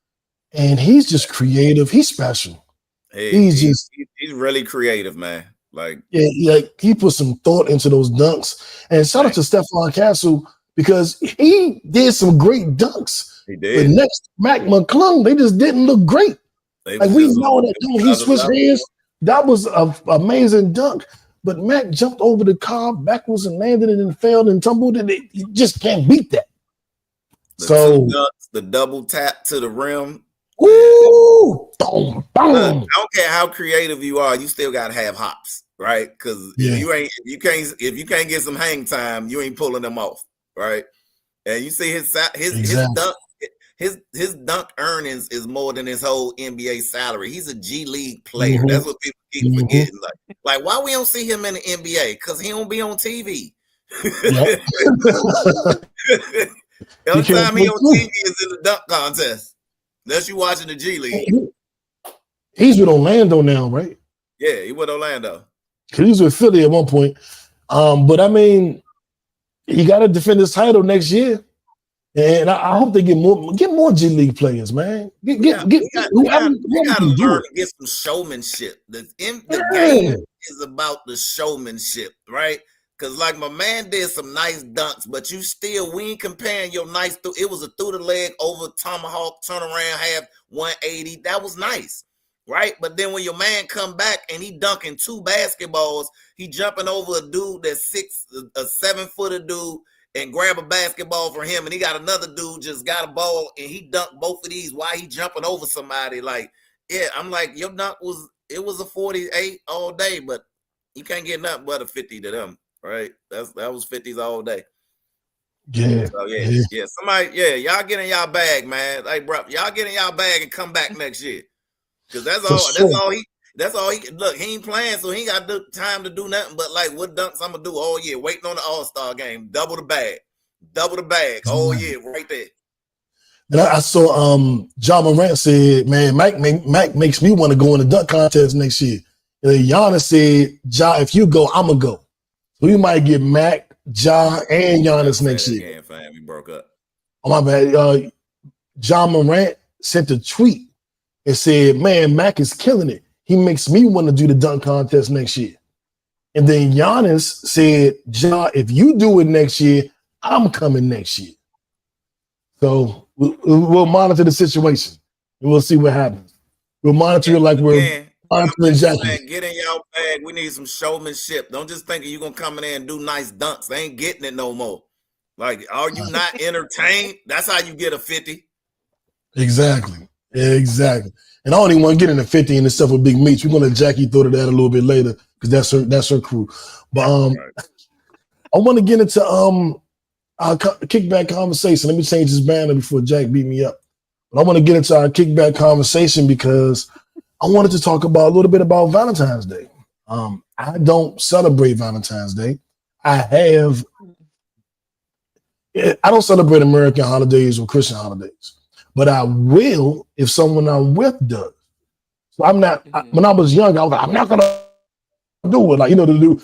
And he's just creative. He's special. Hey, he's really creative, man. Like he put some thought into those dunks. And shout out to Stephon Castle because he did some great dunks. He did. But next, Mac McClung, they just didn't look great. Like we know that he switched hands. That was an amazing dunk. But Mac jumped over the car backwards and landed it and failed and tumbled, and you just can't beat that. The double tap to the rim. Ooh, boom, boom. Look, I don't care how creative you are, you still gotta have hops, right? Because if you can't get some hang time, you ain't pulling them off, right? And you see his dunk earnings is more than his whole NBA salary. He's a G League player. Mm-hmm. That's what people keep forgetting. Like why we don't see him in the NBA? Because he don't be on TV. Yep. The only time he on TV is in the dunk contest. Unless you watching the G League. He's with Orlando now, right? Yeah, he with Orlando. He was with Philly at one point. But I mean, he got to defend his title next year. And I hope they get more G League players, man. We gotta learn to get some showmanship. The game is about the showmanship, right? Because like my man did some nice dunks, but we ain't comparing your nice it was a through the leg over tomahawk, turn around, half 180. That was nice, right? But then when your man come back and he dunking 2 basketballs, he jumping over a dude that's a 7-footer dude and grab a basketball for him, and he got another dude just got a ball and he dunked both of these while he jumping over somebody. Like, yeah, I'm like, your dunk was a 48 all day, but you can't get nothing but a 50 to them. Right, that was 50s all day. Yeah. So yeah. Somebody, y'all get in y'all bag, man. Like, bro, y'all get in y'all bag and come back next year. Because that's all he. Look, he ain't playing, so he ain't got time to do nothing. But like, what dunks I'm gonna do all year? Waiting on the All-Star game, double the bag. All year, right there. And I saw John Morant said, "Man, Mac makes me want to go in the dunk contest next year." And Giannis said, "Ja, if you go, I'm gonna go." We might get Mac, Ja and Giannis next year. Again, fam, we broke up. Oh my bad. John Morant sent a tweet and said, "Man, Mac is killing it. He makes me want to do the dunk contest next year." And then Giannis said, "Ja, if you do it next year, I'm coming next year." So we'll monitor the situation and we'll see what happens. We'll monitor it like we're monitoring Jackie. Get in your bag. We need some showmanship. Don't just think you're gonna come in there and do nice dunks. They ain't getting it no more. Like, are you not entertained? That's how you get a 50. Exactly. And I don't even want to get into 50 and this stuff with Big Meech. We're gonna let Jackie throw to that a little bit later because that's her crew. But I want to get into our kickback conversation. Let me change this banner before Jack beat me up. But I want to get into our kickback conversation because I wanted to talk about a little bit about Valentine's Day. I don't celebrate Valentine's Day. I don't celebrate American holidays or Christian holidays, but I will if someone I'm with does. So I'm not. When I was young, I was like, I'm not gonna do it. Like,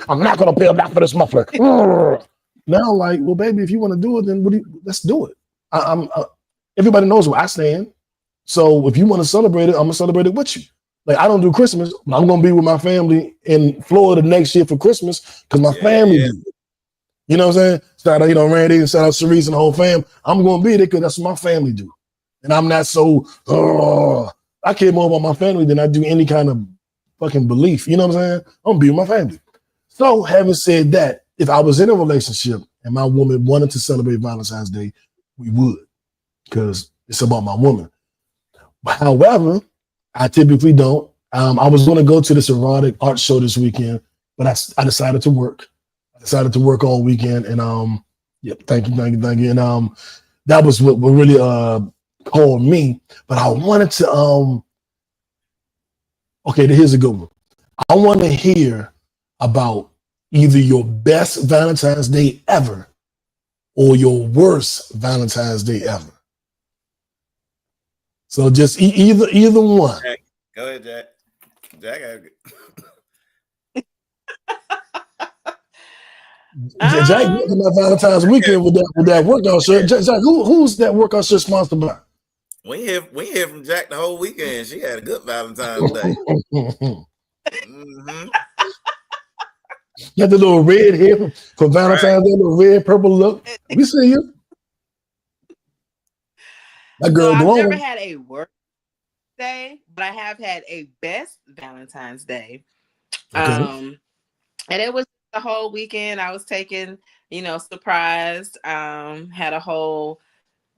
I'm not gonna pay back for this muffler. Now, like, well, baby, if you want to do it, then let's do it. Everybody knows where I stand. So if you want to celebrate it, I'm gonna celebrate it with you. Like, I don't do Christmas. I'm gonna be with my family in Florida next year for Christmas because my family do it. You know what I'm saying? Shout out, Randy, and shout out Cerise and the whole fam. I'm gonna be there because that's what my family do. And I'm not so I care more about my family than I do any kind of fucking belief. You know what I'm saying? I'm gonna be with my family. So having said that, if I was in a relationship and my woman wanted to celebrate Valentine's Day, we would, because it's about my woman. But however, I typically don't. I was going to go to this erotic art show this weekend, but I decided to work. I decided to work all weekend, and thank you. And that was what really called me. But I wanted to here's a good one. I want to hear about either your best Valentine's Day ever or your worst Valentine's Day ever. So just either one. Jack, go ahead, Jack. Jack, Jack went to my Valentine's weekend with that workout shirt. Jack, who's that workout shirt sponsored by? We hear from Jack the whole weekend. She had a good Valentine's Day. You had the little red hair for Valentine's Day, little red, purple look. We see you. That girl glowing. I've never had a work day, but I have had a best Valentine's Day. Okay. And it was the whole weekend. I was taken, surprised. Had a whole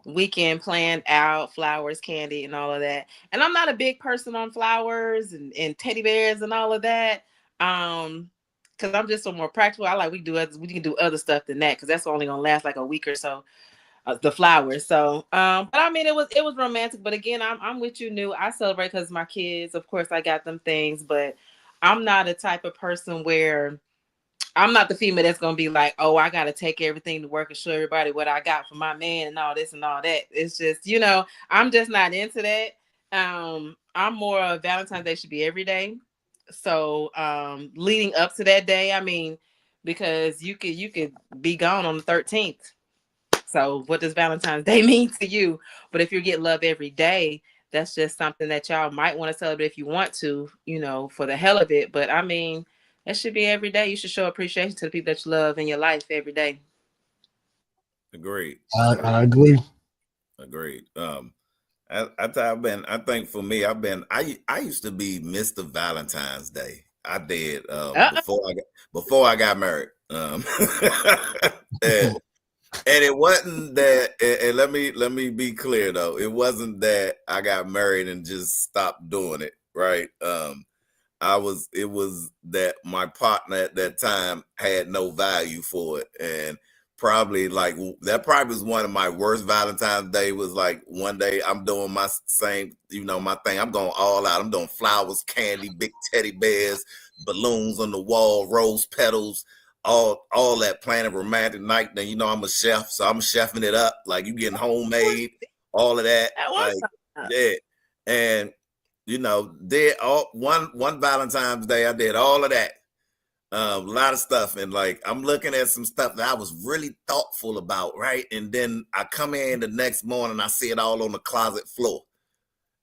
weekend planned out, flowers, candy, and all of that. And I'm not a big person on flowers and teddy bears and all of that. Because I'm just so more practical. We can do other stuff than that, because that's only gonna last like a week or so. The flowers. So, but I mean, it was romantic. But again, I'm with you, New. I celebrate because my kids, of course, I got them things. But I'm not a type of person where I'm not the female that's gonna be like, oh, I gotta take everything to work and show everybody what I got for my man and all this and all that. It's just, I'm just not into that. I'm more of Valentine's Day should be every day. So leading up to that day, I mean, because you could be gone on the 13th. So what does Valentine's Day mean to you? But if you get love every day, that's just something that y'all might want to celebrate if you want to, for the hell of it. But I mean, that should be every day. You should show appreciation to the people that you love in your life every day. Agreed. I agree. Agreed. I think for me, I used to be Mr. Valentine's Day. I did before I got married. And it wasn't that, and let me be clear though, it wasn't that I got married and just stopped doing it, right? It was that my partner at that time had no value for it. And probably that was one of my worst Valentine's Day. Was like one day I'm doing my same, my thing. I'm going all out. I'm doing flowers, candy, big teddy bears, balloons on the wall, rose petals, all that, planning romantic night. Then I'm a chef, so I'm chefing it up. Like, you getting homemade, all of that. And did one Valentine's Day, I did all of that. A lot of stuff, and like I'm looking at some stuff that I was really thoughtful about, right? And then I come in the next morning, I see it all on the closet floor,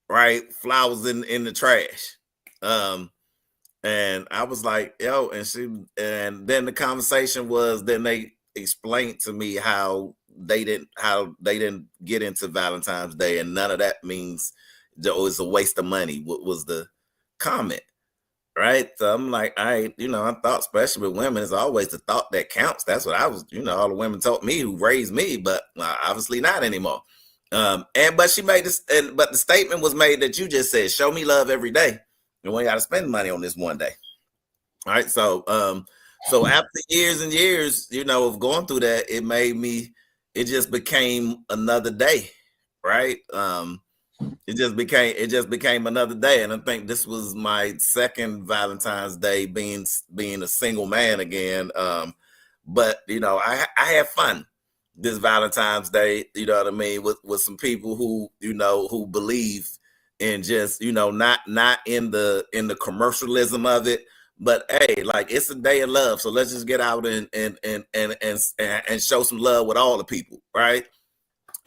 right? Flowers in the trash. And I was like, yo, and then the conversation was, then they explained to me how they didn't get into Valentine's Day, and none of that means it's a waste of money. What was the comment? Right. So I'm like, I thought, especially with women, it's always the thought that counts. That's what I was, all the women told me who raised me, but obviously not anymore. But she made this, but the statement was made that you just said, show me love every day. And we got to spend money on this one day. All right. So, so after years and years, of going through that, it just became another day. Right. It just became another day. And I think this was my second Valentine's Day being a single man again. But I had fun this Valentine's Day, you know what I mean, with some people who, who believe in just, not in the commercialism of it, but hey, like it's a day of love. So let's just get out and show some love with all the people, right?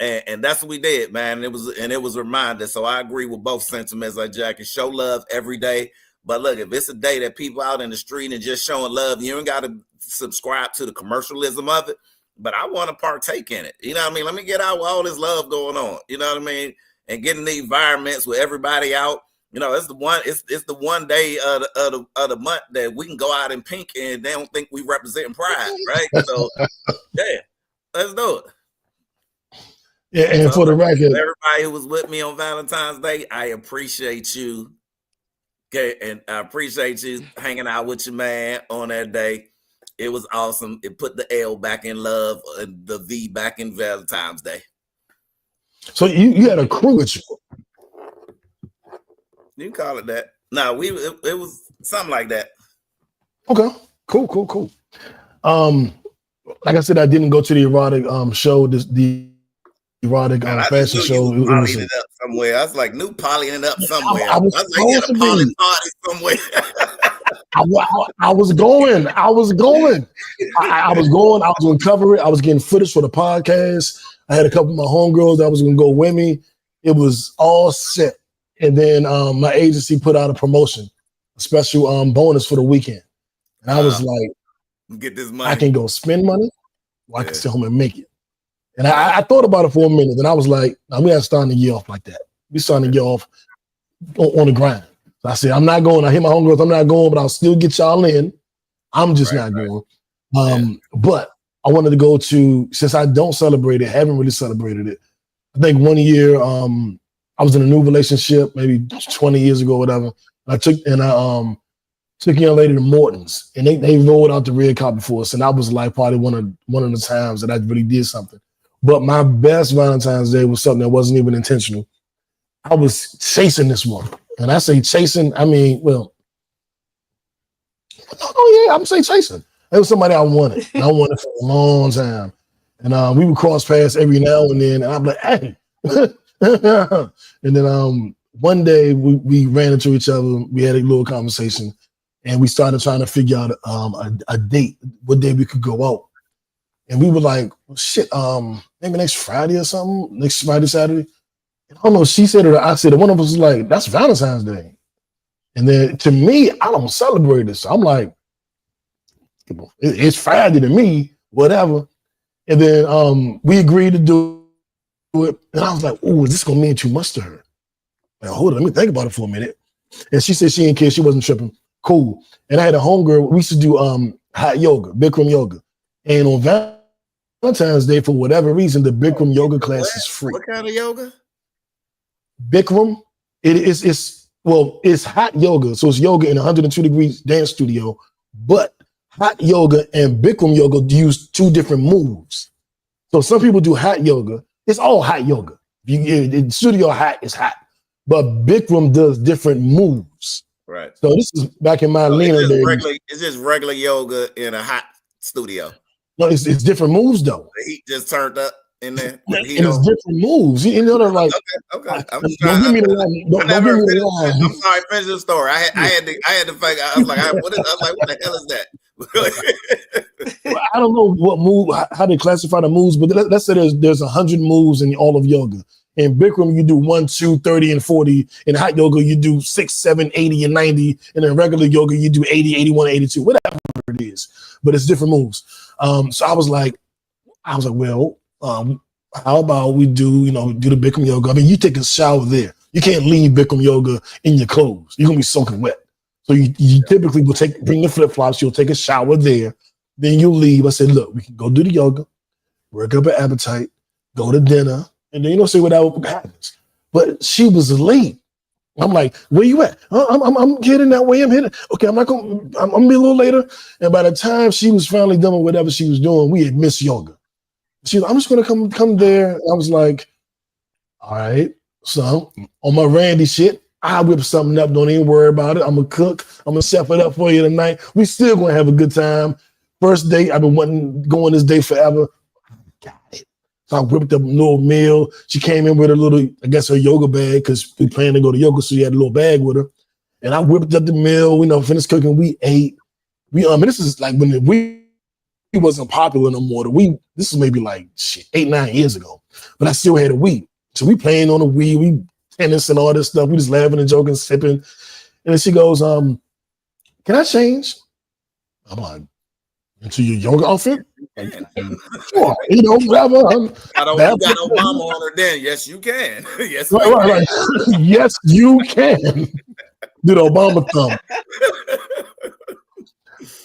And that's what we did, man. It was a reminder. So I agree with both sentiments, like Jackie. Show love every day. But look, if it's a day that people out in the street and just showing love, you ain't got to subscribe to the commercialism of it. But I want to partake in it. You know what I mean? Let me get out with all this love going on. You know what I mean? And get in the environments with everybody out. It's the one day of the month that we can go out in pink and they don't think we represent pride, right? So yeah, let's do it. Yeah, and so for the record, everybody who was with me on Valentine's Day, I appreciate you. Okay, and I appreciate you hanging out with your man on that day. It was awesome. It put the L back in love and the V back in Valentine's Day. So you had a crew with you. You can call it that. No, it was something like that. Okay, cool. Like I said, I didn't go to the erotic show. The erotic fashion show. It was it up somewhere. I was like, new polying it up somewhere. I was like, yeah, a poly party somewhere. I was going. I was going to cover it. I was getting footage for the podcast. I had a couple of my homegirls that was going to go with me. It was all set. And then my agency put out a promotion, a special bonus for the weekend. And I was like, get this money. I can go spend money or I can stay home and make it. And I thought about it for a minute. And I was like, we got to start the year off like that. We starting the year off on the grind. So I said, I'm not going. I hear my homegirls, I'm not going, but I'll still get y'all in. I'm just not going. But I wanted to go to, since I don't celebrate it, haven't really celebrated it. I think one year I was in a new relationship, maybe 20 years ago, whatever. I took a young lady to Morton's, and they rolled out the red carpet for us, and I was like probably one of the times that I really did something. But my best Valentine's Day was something that wasn't even intentional. I was chasing this woman. And I say chasing, I mean, well, I'm saying chasing. It was somebody I wanted. And I wanted for a long time. And we would cross paths every now and then. And I'm like, hey. And then one day we ran into each other. We had a little conversation. And we started trying to figure out a date, what day we could go out. And we were like, well, shit, maybe next Friday or something, next Friday, Saturday. And I don't know, she said it or I said it. One of us was like, that's Valentine's Day. And then to me, I don't celebrate it. So I'm like, it's Friday to me, whatever. And then we agreed to do it. And I was like, oh, is this going to mean too much to her? Like, hold on, let me think about it for a minute. And she said she didn't care. She wasn't tripping. Cool. And I had a homegirl. We used to do hot yoga, Bikram yoga. And on Valentine's Day, for whatever reason, the Bikram yoga class is free. What kind of yoga? Bikram, it's hot yoga. So it's yoga in 102 degrees dance studio, but hot yoga and Bikram yoga use two different moves. So some people do hot yoga. It's all hot yoga. The studio hot is hot, but Bikram does different moves. Right. So this is back in my Lena days. It's just regular yoga in a hot studio. No, it's different moves though. The heat just turned up in there. And it's different moves. You know, they're like, okay. Don't give me the line. Don't give me the line. I'm sorry, finish the story. I had to figure. I was like, what the hell is that? Well, I don't know what move, how they classify the moves, but let's say there's 100 moves in all of yoga. In Bikram, you do 1, 2, 30, and 40. In hot yoga, you do 6, 7, 80, and 90. And in regular yoga, you do 80, 81, 82, whatever it is. But it's different moves. So I was like, well, how about we do the Bikram yoga? I mean, you take a shower there. You can't leave Bikram yoga in your clothes. You're gonna be soaking wet. So you typically will bring the flip flops. You'll take a shower there. Then you'll leave. I said, look, we can go do the yoga, work up an appetite, go to dinner, and then see what happens. But she was late. I'm like, where you at? I'm heading that way. I'm heading. Okay, I'm gonna be a little later. And by the time she was finally done with whatever she was doing, we had missed yoga. She was like, I'm just gonna come there. I was like, all right. So on my Randy shit, I whip something up. Don't even worry about it. I'm gonna cook. I'm gonna chef it up for you tonight. We still gonna have a good time. First date, I've been wanting going this day forever. Got it. So I whipped up a little meal. She came in with a little, I guess, her yoga bag because we planned to go to yoga, so she had a little bag with her. And I whipped up the meal. We finished cooking. We ate. And this is like when the weed wasn't popular no more. This is maybe like 8, 9 years ago, but I still had a weed. So we playing on the weed. We tennis and all this stuff. We just laughing and joking, sipping. And then she goes, can I change? I'm like, into your yoga outfit? Sure, whatever. I don't got Obama on her then. Yes, you can. Yes, right. Yes, you can. Do the Obama thumb.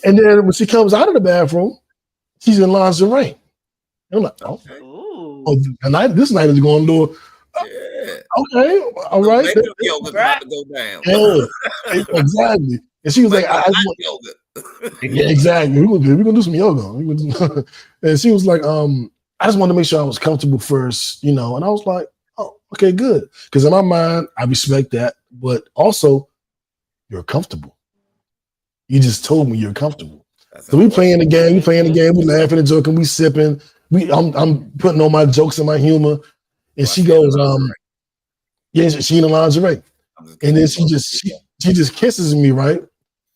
And then when she comes out of the bathroom, she's in lingerie. I'm like, this night is going to do okay, all right. Yoga's about to go down. Yeah, exactly. And she was like, yoga. Yeah, exactly. We're gonna do some yoga. And she was like, I just wanted to make sure I was comfortable first, And I was like, oh, okay, good. Because in my mind, I respect that, but also you're comfortable. You just told me you're comfortable. So we playing the game, we laughing and joking, we sipping. I'm putting on my jokes and my humor. And she goes, she in the lingerie. And then she just kisses me, right?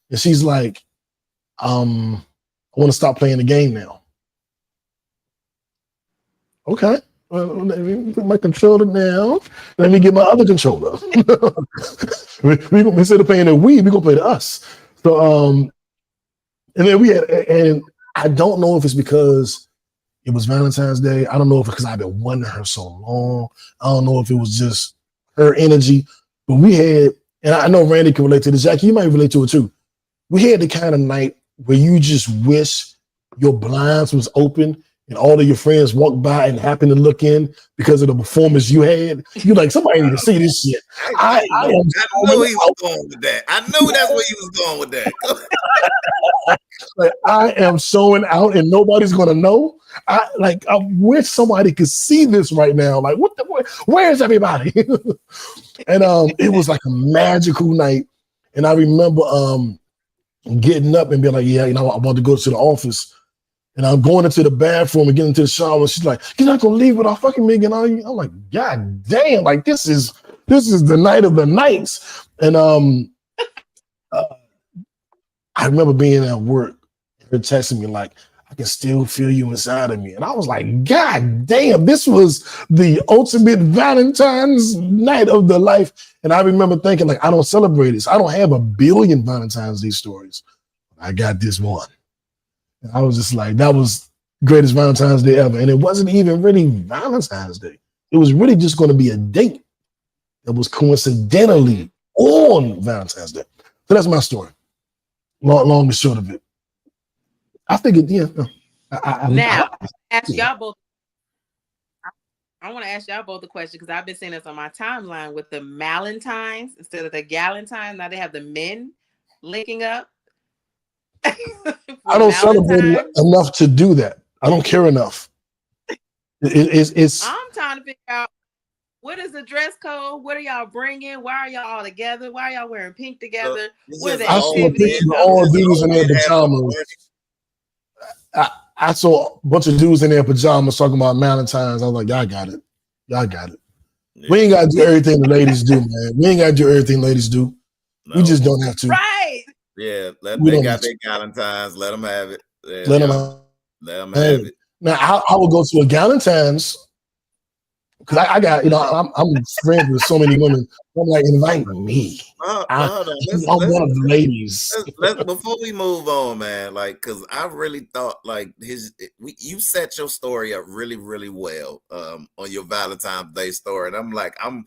And she's like, I want to stop playing the game now. Okay. Well, let me put my controller down. Let me get my other controller. Instead of playing the Wii, we're gonna play the us. So and then and I don't know if it's because it was Valentine's Day. I don't know if it's because I've been wanting her so long. I don't know if it was just her energy, but we had, and I know Randy can relate to this. Jackie, you might relate to it too. We had the kind of night where you just wish your blinds was open and all of your friends walked by and happened to look in because of the performance you had. You're like, somebody need to see this shit. I knew he was going with that. I knew that's where he was going with that. Like, I am showing out and nobody's gonna know. I wish somebody could see this right now. Like, where's everybody? And it was like a magical night. And I remember getting up and being like, yeah, I want to go to the office. And I'm going into the bathroom and getting into the shower. And she's like, you're not gonna leave without fucking me again, are you? I'm like, God damn, like this is the night of the nights. And I remember being at work, her texting me like, I can still feel you inside of me. And I was like, God damn, this was the ultimate Valentine's night of the life. And I remember thinking, like, I don't celebrate this. I don't have a billion Valentine's Day stories. I got this one. And I was just like, that was greatest Valentine's Day ever. And it wasn't even really Valentine's Day. It was really just going to be a date that was coincidentally on Valentine's Day. So that's my story. Long and short of it. I figured, yeah. Ask y'all both. I want to ask y'all both a question because I've been seeing this on my timeline with the Malentines instead of the Galentines. Now they have the men linking up. I don't celebrate enough to do that. I don't care enough. It's. I'm trying to figure out what is the dress code. What are y'all bringing? Why are y'all all together? Why are y'all wearing pink together? What are the activities? All dudes in their pajamas. I saw a bunch of dudes in their pajamas talking about Valentine's. I was like, y'all got it. Y'all got it. Yeah. We ain't got to do everything the ladies do, man. We ain't got to do everything ladies do. No. We just don't have to. Right. Yeah, We they don't got need their Valentines. Let them have it. Yeah, let them let them have have it. it. Now I would go to a Galentine's because I got, I'm friends with so many women. I'm like, invite me. Hold I'm on. one of the ladies. Before we move on, man, like, because I really thought like you set your story up really, really well on your Valentine's Day story, and I'm like, I'm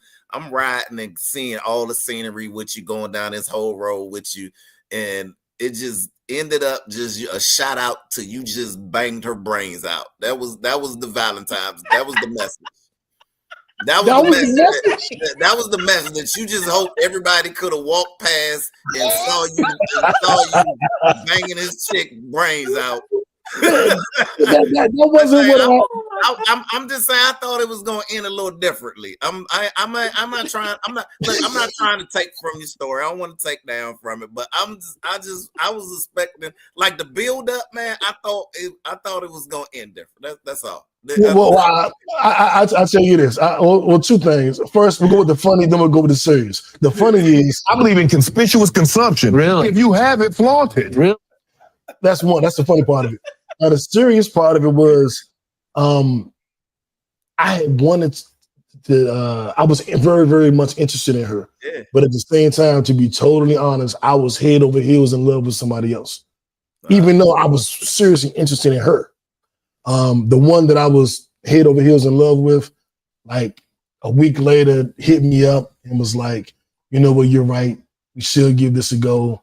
riding and seeing all the scenery with you going down this whole road with you, and it just ended up just a shout out to you just banged her brains out. That was the Valentine's. That was the message. That was the message. That was the message that you just hope everybody could have walked past and saw you banging his chick brains out. that wasn't what I'm just saying. I thought it was going to end a little differently. I'm not trying. I'm not trying to take from your story. I don't want to take down from it, but I was expecting like the build up, man. I thought it was going to end different. That's all. Well, I'll tell you this. Well, two things. First, we'll go with the funny, then we'll go with the serious. The funny is, I believe in conspicuous consumption. Really? If you have it, flaunt it. Really? That's one. That's the funny part of it. Now, the serious part of it was, I had wanted to. I was very, very much interested in her, but at the same time, to be totally honest, I was head over heels in love with somebody else, even though I was seriously interested in her. The one that I was head over heels in love with, like a week later, hit me up and was like, you know what, you're right. We should give this a go.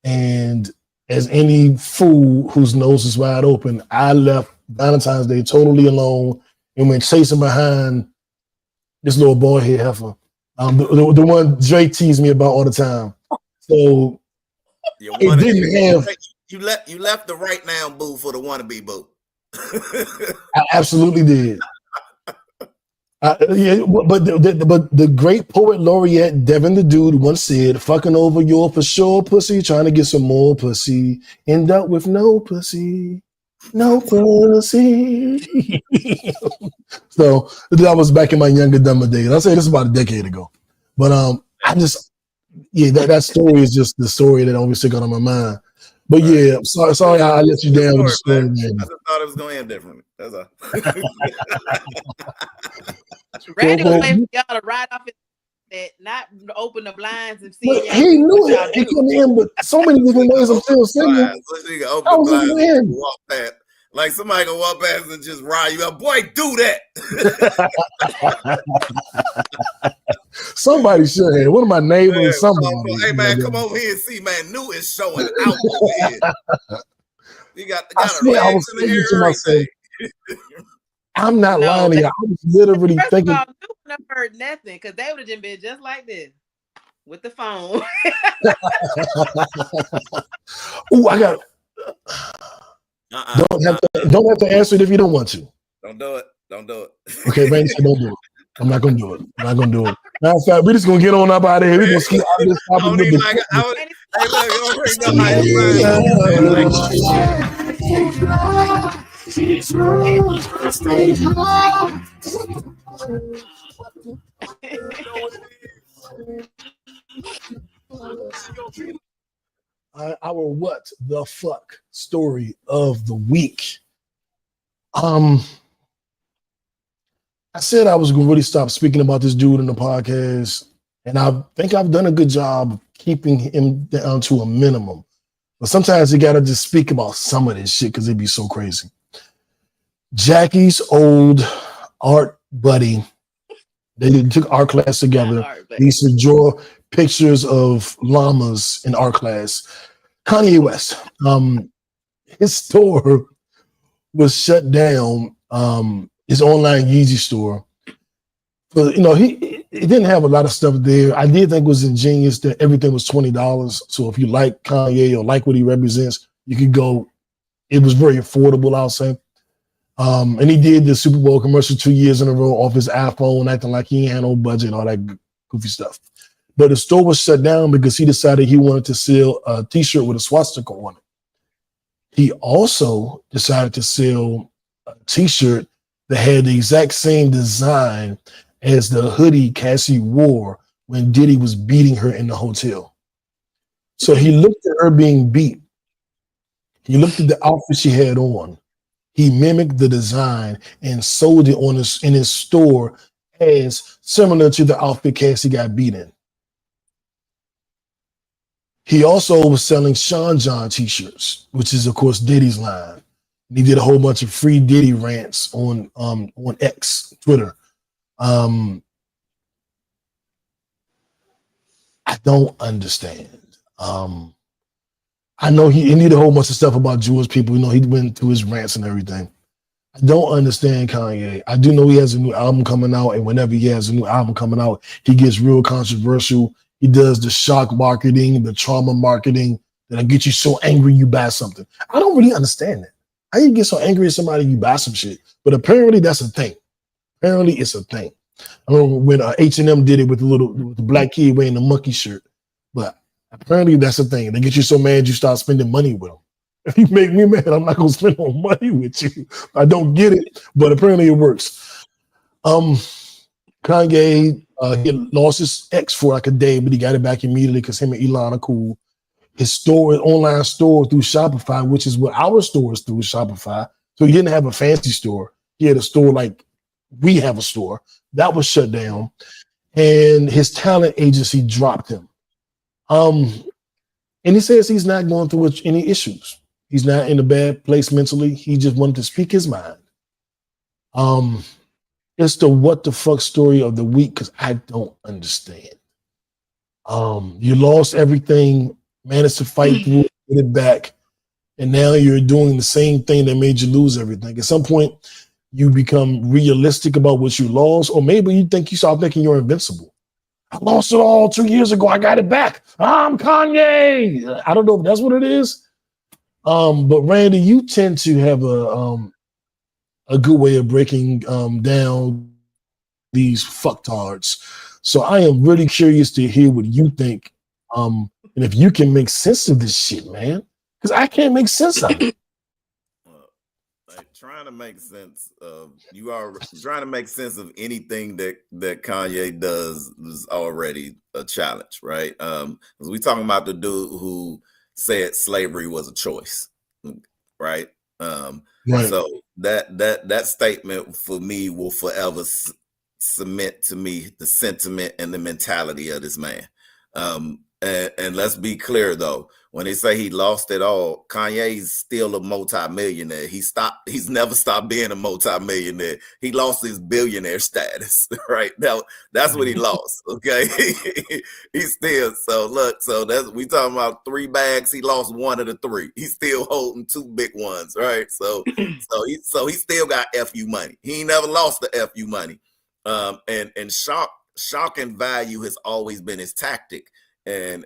And as any fool whose nose is wide open, I left Valentine's Day totally alone and went chasing behind this little boy head heifer. The one Drake teased me about all the time. So it didn't have. You left the right now boo for the wannabe boo. I absolutely did. But the great poet laureate Devin the Dude once said, "Fucking over your for sure pussy, trying to get some more pussy, end up with no pussy, no pussy." So that was back in my younger, dumber days. I'll say this about a decade ago. But that story is just the story that always stick out on my mind. But yeah, sorry I let you down with the story, man. I just thought it was going to end differently. That's all. Randy was waiting for y'all to ride off that, not open the blinds and see. He knew it. He couldn't end, but so many different ways I'm still singing. Walk past. Like somebody gonna walk past and just ride you up. Boy, do that. Somebody should have. One of my neighbors, somebody. Hey man, come over here and see, man. New is showing out over here. You got a legs in the air, everything. I'm not lying to you. I was literally thinking. I wouldn't have heard nothing because they would have just been just like this with the phone. Ooh, I got. Don't have to answer it if you don't want to. Don't do it. Okay, Randy said don't do it. I'm not gonna do it. Matter of fact, we're just gonna get on up out of here. We're gonna skip out of this topic. Our what the fuck story of the week. I said I was going to really stop speaking about this dude in the podcast, and I think I've done a good job of keeping him down to a minimum. But sometimes you got to just speak about some of this shit because it'd be so crazy. Jackie's old art buddy, they took art class together. They used to draw pictures of llamas in art class. Kanye West, his store was shut down. His online Yeezy store. But he didn't have a lot of stuff there. I did think it was ingenious that everything was $20. So if you like Kanye or like what he represents, you could go. It was very affordable, I'll say. And he did the Super Bowl commercial 2 years in a row off his iPhone, acting like he had no budget and all that goofy stuff. But the store was shut down because he decided he wanted to sell a t-shirt with a swastika on it. He also decided to sell a t-shirt that had the exact same design as the hoodie Cassie wore when Diddy was beating her in the hotel. So he looked at her being beat. He looked at the outfit she had on. He mimicked the design and sold it in his store as similar to the outfit Cassie got beat in. He also was selling Sean John t-shirts, which is of course Diddy's line. And he did a whole bunch of free Diddy rants on X, Twitter. I don't understand. I know he did a whole bunch of stuff about Jewish people. You know, he went through his rants and everything. I don't understand Kanye. I do know he has a new album coming out, and whenever he has a new album coming out, he gets real controversial. He does the shock marketing, the trauma marketing that'll get you so angry you buy something. I don't really understand that. How you get so angry at somebody you buy some shit? But apparently that's a thing. Apparently it's a thing. I remember when H&M did it with the black kid wearing the monkey shirt. But apparently that's a thing. They get you so mad you start spending money with them. If you make me mad, I'm not gonna spend no money with you. I don't get it, but apparently it works. Kanye he lost his ex for like a day, but he got it back immediately because him and Elon are cool. His store, online store through Shopify, which is what our store is through Shopify. So he didn't have a fancy store. He had a store like we have a store. That was shut down. And his talent agency dropped him. And he says he's not going through any issues. He's not in a bad place mentally. He just wanted to speak his mind. It's the what the fuck story of the week because I don't understand. You lost everything, managed to fight through it, get it back, and now you're doing the same thing that made you lose everything. At some point, you become realistic about what you lost, or maybe you start thinking you're invincible. I lost it all 2 years ago. I got it back. I'm Kanye. I don't know if that's what it is. But Randy, you tend to have a good way of breaking down these fucktards. So I am really curious to hear what you think. And if you can make sense of this shit, man. Because I can't make sense of it. Trying to make sense of trying to make sense of anything that Kanye does is already a challenge, right? We talking about the dude who said slavery was a choice, right? Right. So that statement for me will forever cement to me the sentiment and the mentality of this man. And let's be clear though, when they say he lost it all, Kanye's still a multi-millionaire. He's never stopped being a multi-millionaire. He lost his billionaire status, right? Now that's what he lost. Okay. He's still we talking about 3 bags. He lost 1 of the 3. He's still holding 2 big ones, right? So he still got FU money. He ain't never lost the FU money. And shock and value has always been his tactic. And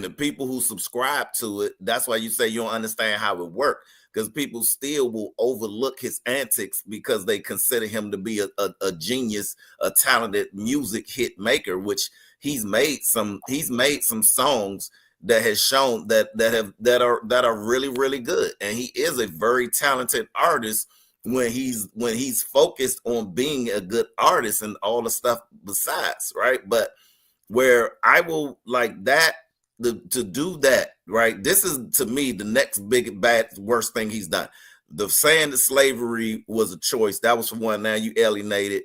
the people who subscribe to it, that's why you say you don't understand how it works, because people still will overlook his antics because they consider him to be a genius, a talented music hit maker, which he's made some songs that has shown that are really, really good. And he is a very talented artist when he's focused on being a good artist and all the stuff besides, right? But where I will like that to do that, right? This is to me the next big bad worst thing he's done. The saying that slavery was a choice, that was for one. Now you alienated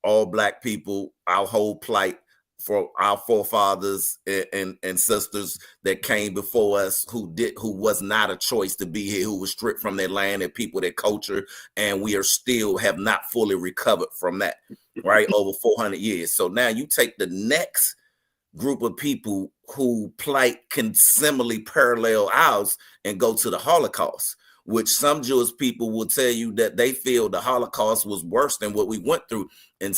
all black people, our whole plight for our forefathers and sisters that came before us who was not a choice to be here, who was stripped from their land and people, their culture, and we have not fully recovered from that, right? Over 400 years. So now you take the next group of people who plight can similarly parallel ours and go to the Holocaust, which some Jewish people will tell you that they feel the Holocaust was worse than what we went through. And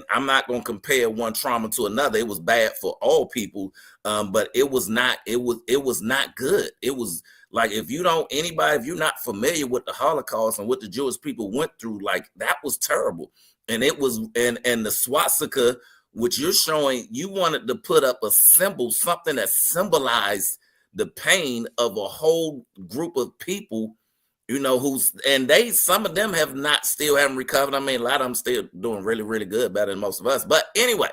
I'm not going to compare one trauma to another. It was bad for all people, but it was not good. It was like, if you're not familiar with the Holocaust and what the Jewish people went through, like that was terrible. And it was, and the swastika, which you're showing, you wanted to put up a symbol, something that symbolized the pain of a whole group of people, some of them haven't recovered. I mean, a lot of them still doing really, really good, better than most of us. But anyway,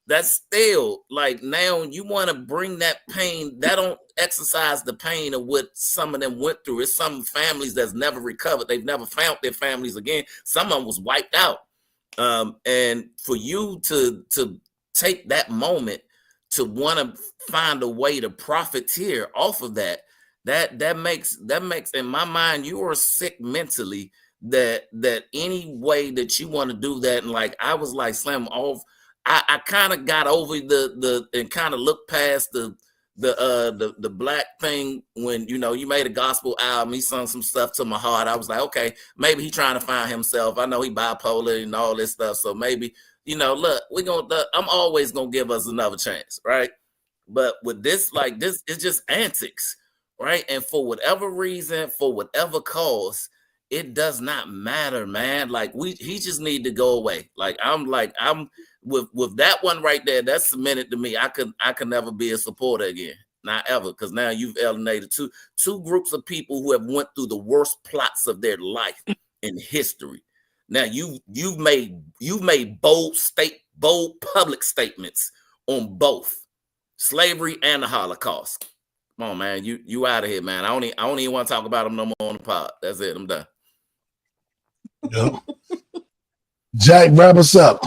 that's still like now you want to bring that pain. That don't exercise the pain of what some of them went through. It's some families that's never recovered. They've never found their families again. Some of them was wiped out. And for you to take that moment to want to find a way to profiteer off of that makes in my mind you are sick mentally. That any way that you want to do that, and like I was like Slim off. I kind of got over the and kind of looked past the black thing when you made a gospel album. He sung some stuff to my heart. I was like, okay, maybe he trying to find himself. I know he bipolar and all this stuff, so maybe look, I'm always gonna give us another chance, right? But with this, like this, it's just antics, right? And for whatever reason, for whatever cause, it does not matter, man. Like he just need to go away. I'm with that one right there. That's cemented to me. I could never be a supporter again, not ever, because now you've alienated two groups of people who have went through the worst plots of their life in history. Now you've made bold public statements on both slavery and the Holocaust. Come on, man, you out of here, man. I don't even want to talk about them no more on the pod. That's it. I'm done. Yep. Jack, wrap us up.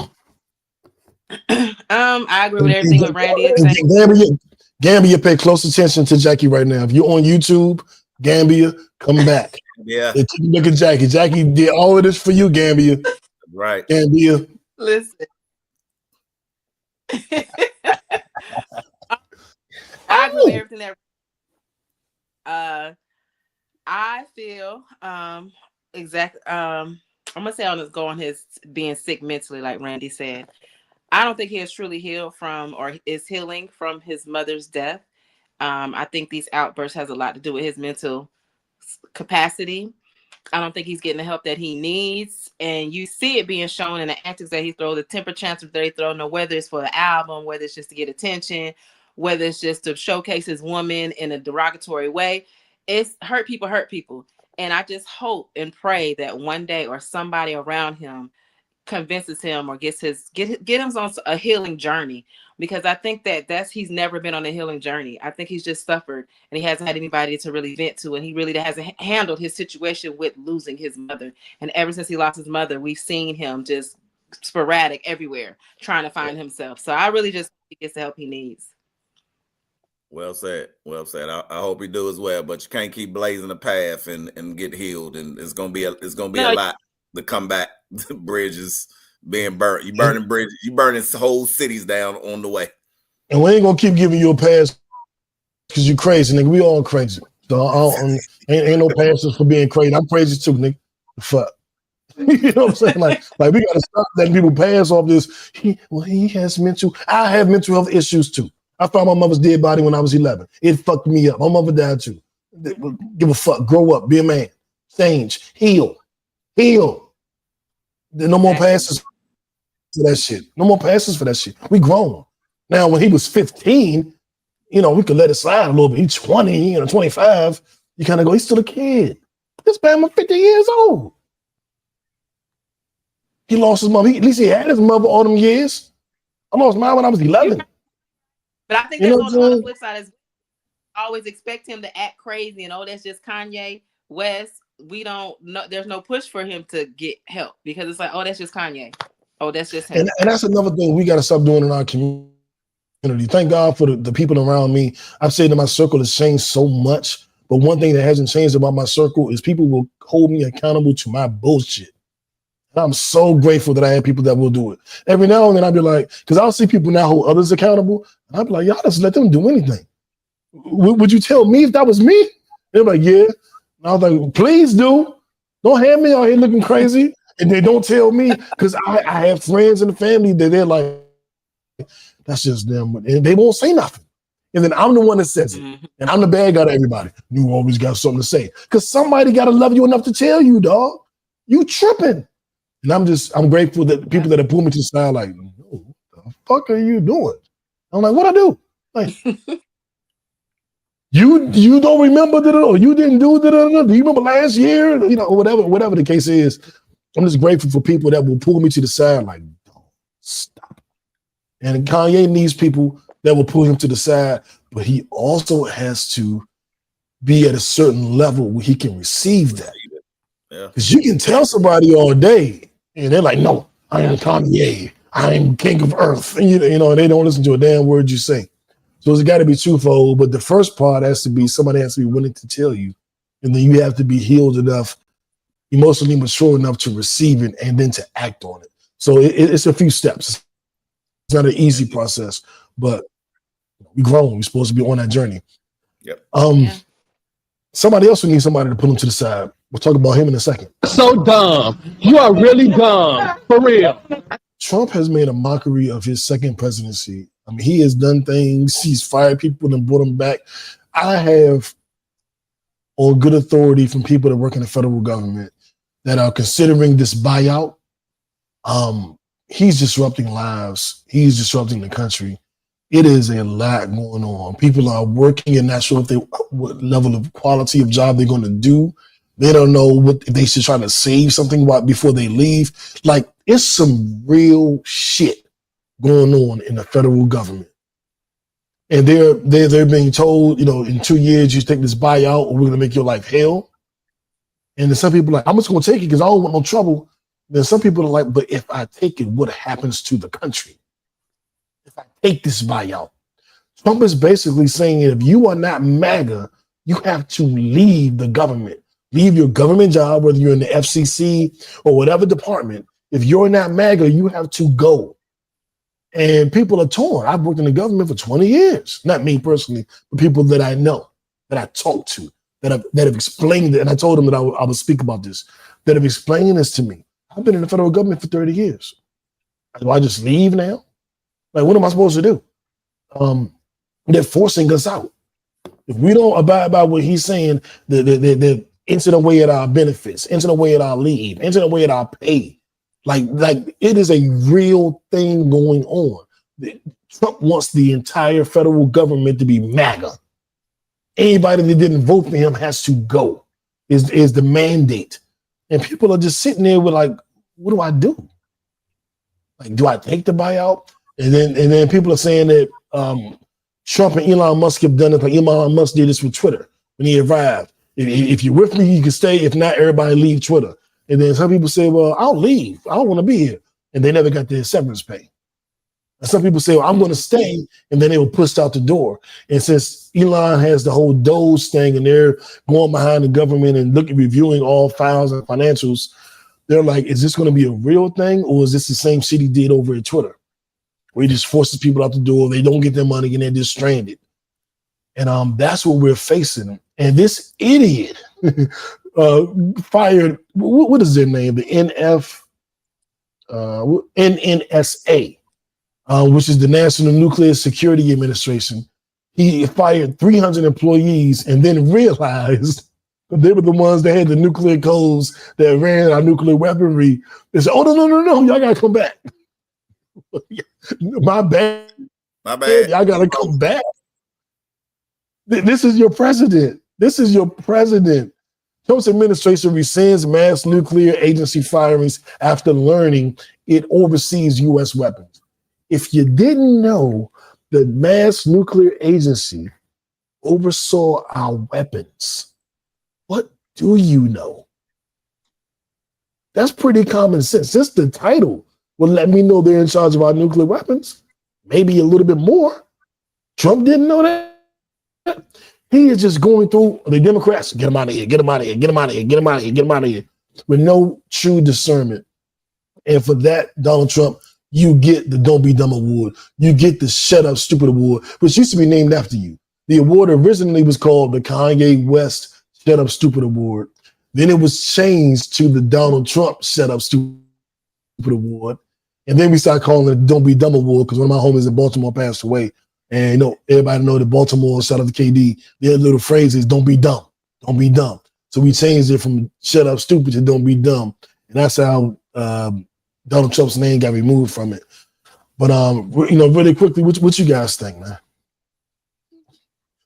I agree with everything what Randy is saying. Gambia, pay close attention to Jackie right now. If you're on YouTube, Gambia, come back. Yeah. Take a look at Jackie. Jackie did all of this for you, Gambia. Right. Gambia. Listen. I agree with everything that I feel exactly I'm gonna say on his being sick mentally, like Randy said. I don't think he is truly healed from or is healing from his mother's death. I think these outbursts has a lot to do with his mental capacity. I don't think he's getting the help that he needs. And you see it being shown in the antics that he throws, the temper tantrums that he throws, whether it's for the album, whether it's just to get attention, whether it's just to showcase his woman in a derogatory way. It's hurt people. And I just hope and pray that one day or somebody around him convinces him or get him on a healing journey, because I think that's he's never been on a healing journey. I think he's just suffered and he hasn't had anybody to really vent to, and he really hasn't handled his situation with losing his mother. And ever since he lost his mother, we've seen him just sporadic everywhere trying to find himself. So I really just think he gets the help he needs. Well said. I hope he do as well, but you can't keep blazing the path and get healed, and it's gonna be a lot to come back. The bridges being burnt. You burning bridges. You burning whole cities down on the way. And we ain't gonna keep giving you a pass because you crazy, nigga. We all crazy. So ain't no passes for being crazy. I'm crazy too, nigga. Fuck. You know what I'm saying? Like we gotta stop letting people pass off this. He has I have mental health issues too. I found my mother's dead body when I was 11. It fucked me up. My mother died too. Give a fuck. Grow up. Be a man. Change. Heal. No more passes for that shit. No more passes for that shit. We grown. Now, when he was 15, we could let it slide a little bit. He's 20, 25. You kind of go, he's still a kid. This man was 50 years old. He lost his mother. At least he had his mother all them years. I lost mine when I was 11. But I think that's on the flip side is always expect him to act crazy and that's just Kanye West. We don't know. There's no push for him to get help because it's like, that's just Kanye. That's just him. And that's another thing we got to stop doing in our community. Thank God for the people around me. I've said that my circle has changed so much, but one thing that hasn't changed about my circle is people will hold me accountable to my bullshit. And I'm so grateful that I have people that will do it. Every now and then I'll be like, because I'll see people now hold others accountable. And I'll be like, y'all just let them do anything. Would you tell me if that was me? They're like, yeah. I was like, please do. Don't have me out here looking crazy. And they don't tell me because I have friends in the family that they're like, that's just them. And they won't say nothing. And then I'm the one that says it. And I'm the bad guy to everybody. You always got something to say. Because somebody got to love you enough to tell you, dog. You tripping. And I'm grateful that people that have pulled me to the side like, what the fuck are you doing? I'm like, what I do? Like, You don't remember that, or you didn't do that? Do you remember last year? Whatever the case is. I'm just grateful for people that will pull me to the side, like, don't stop. And Kanye needs people that will pull him to the side, but he also has to be at a certain level where he can receive that. Because you can tell somebody all day, and they're like, no, I am Kanye. I am king of earth. And you know, they don't listen to a damn word you say. So it's got to be twofold. But the first part has to be somebody has to be willing to tell you. And then you have to be healed enough, emotionally mature enough to receive it and then to act on it. So it's a few steps. It's not an easy process, but we grown. We're supposed to be on that journey. Yep. Somebody else will need somebody to put him to the side. We'll talk about him in a second. So dumb. You are really dumb. For real. Trump has made a mockery of his second presidency. I mean, he has done things. He's fired people and brought them back. I have on good authority from people that work in the federal government that are considering this buyout. He's disrupting lives. He's disrupting the country. It is a lot going on. People are working and not sure what level of quality of job they're going to do. They don't know if they should try to save something before they leave. Like, it's some real shit going on in the federal government. And they're being told, you know, in 2 years you take this buyout or we're going to make your life hell. And then some people are like, I'm just going to take it because I don't want no trouble. Then some people are like, but if I take it, what happens to the country? If I take this buyout? Trump is basically saying if you are not MAGA, you have to leave the government. Leave your government job, whether you're in the FCC or whatever department. If you're not MAGA, you have to go. And people are torn. I've worked in the government for 20 years. Not me personally, but people that I know, that I talk to, that have explained it. And I told them that I would speak about this, that have explained this to me. I've been in the federal government for 30 years. Do I just leave now? Like, what am I supposed to do? They're forcing us out. If we don't abide by what he's saying, they're inching away at our benefits, inching away at our leave, inching away at our pay. Like it is a real thing going on. Trump wants the entire federal government to be MAGA. Anybody that didn't vote for him has to go, is the mandate. And people are just sitting there with like, what do I do? Like, do I take the buyout? And then people are saying that Trump and Elon Musk have done it. Like Elon Musk did this with Twitter when he arrived. If you're with me, you can stay. If not, everybody leave Twitter. And then some people say, well, I'll leave. I don't want to be here. And they never got their severance pay. And some people say, well, I'm going to stay. And then they were pushed out the door. And since Elon has the whole Doge thing and they're going behind the government and reviewing all files and financials, they're like, is this going to be a real thing? Or is this the same shit he did over at Twitter? Where he just forces people out the door. They don't get their money and they're just stranded. And that's what we're facing. And this idiot fired, what is their name? The NNSA, which is the National Nuclear Security Administration. He fired 300 employees and then realized that they were the ones that had the nuclear codes that ran our nuclear weaponry. They said, oh, no, y'all got to come back. My bad. Y'all got to come back. This is your president. Trump's administration rescinds mass nuclear agency firings after learning it oversees U.S. weapons. If you didn't know, the mass nuclear agency oversaw our weapons, what do you know? That's pretty common sense. Just the title will let me know they're in charge of our nuclear weapons. Maybe a little bit more. Trump didn't know that. He is just going through the Democrats, get them out of here, get them out of here, get them out of here, get them out of here, get them out of here, with no true discernment. And for that, Donald Trump, you get the Don't Be Dumb Award. You get the Shut Up Stupid Award, which used to be named after you. The award originally was called the Kanye West Shut Up Stupid Award. Then it was changed to the Donald Trump Shut Up Stupid Award. And then we started calling it the Don't Be Dumb Award because one of my homies in Baltimore passed away. And you know, everybody know that Baltimore, shout out to KD, their little phrase is don't be dumb. Don't be dumb. So we changed it from shut up stupid to don't be dumb. And that's how Donald Trump's name got removed from it. But you know, really quickly, what you guys think, man?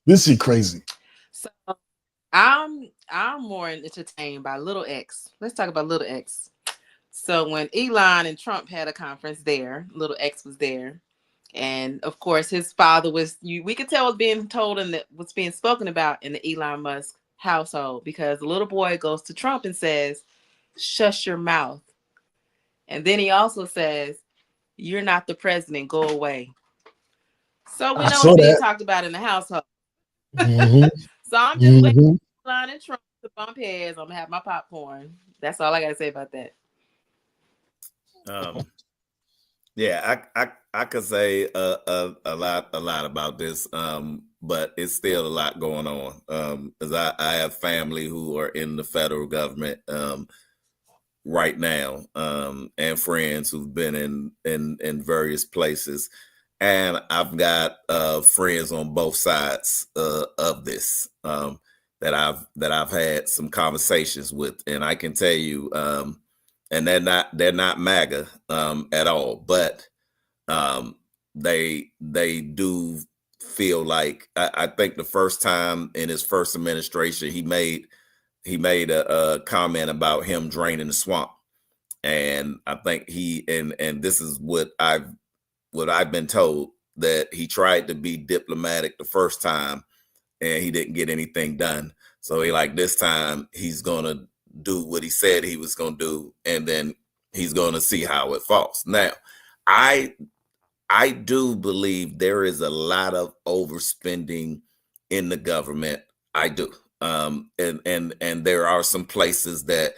This is crazy. So I'm more entertained by Little X. Let's talk about Little X. So when Elon and Trump had a conference there, Little X was there. And of course, his father was we could tell was being told and what's being spoken about in the Elon Musk household, because the little boy goes to Trump and says, "Shush your mouth." And then he also says, "You're not the president, go away." So we I know saw it's being that. talked about in the household. Mm-hmm. So I'm just waiting Mm-hmm. for Elon and Trump to bump heads. I'm gonna have my popcorn. That's all I gotta say about that. Yeah, I could say a lot about this, but it's still a lot going on. Because I have family who are in the federal government right now, and friends who've been in various places, and I've got friends on both sides of this that I've had some conversations with, and I can tell you. And they're not MAGA at all, but they do feel like I think the first time in his first administration he made a comment about him draining the swamp, and I think and this is what I've been told, that he tried to be diplomatic the first time and he didn't get anything done. So he like this time he's gonna do what he said he was gonna do, and then he's gonna see how it falls. Now, I do believe there is a lot of overspending in the government. I do. And there are some places that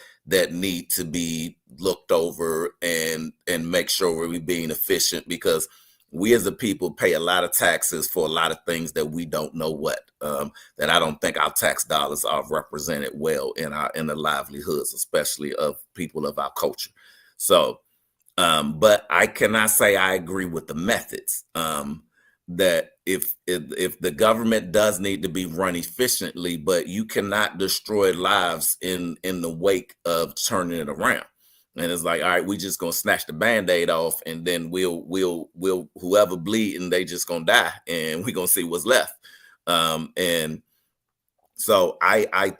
need to be looked over and make sure we're being efficient, because we as a people pay a lot of taxes for a lot of things that we don't know what, that I don't think our tax dollars are represented well in the livelihoods, especially of people of our culture. So but I cannot say I agree with the methods. That if the government does need to be run efficiently, but you cannot destroy lives in the wake of turning it around. And it's like, all right, we just gonna snatch the Band-Aid off, and then we'll whoever bleeding, they just gonna die, and we gonna see what's left. And so I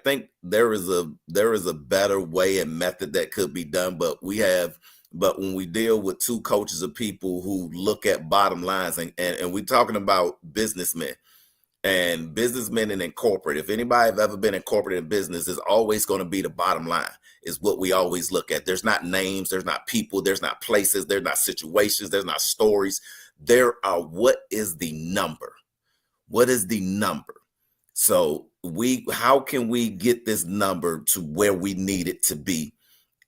think there is a better way and method that could be done, but when we deal with two coaches of people who look at bottom lines, and we're talking about businessmen and in corporate. If anybody have ever been in corporate and business, it's always going to be the bottom line is what we always look at. There's not names, there's not people, there's not places, there's not situations, there's not stories. There are, what is the number? What is the number? So how can we get this number to where we need it to be,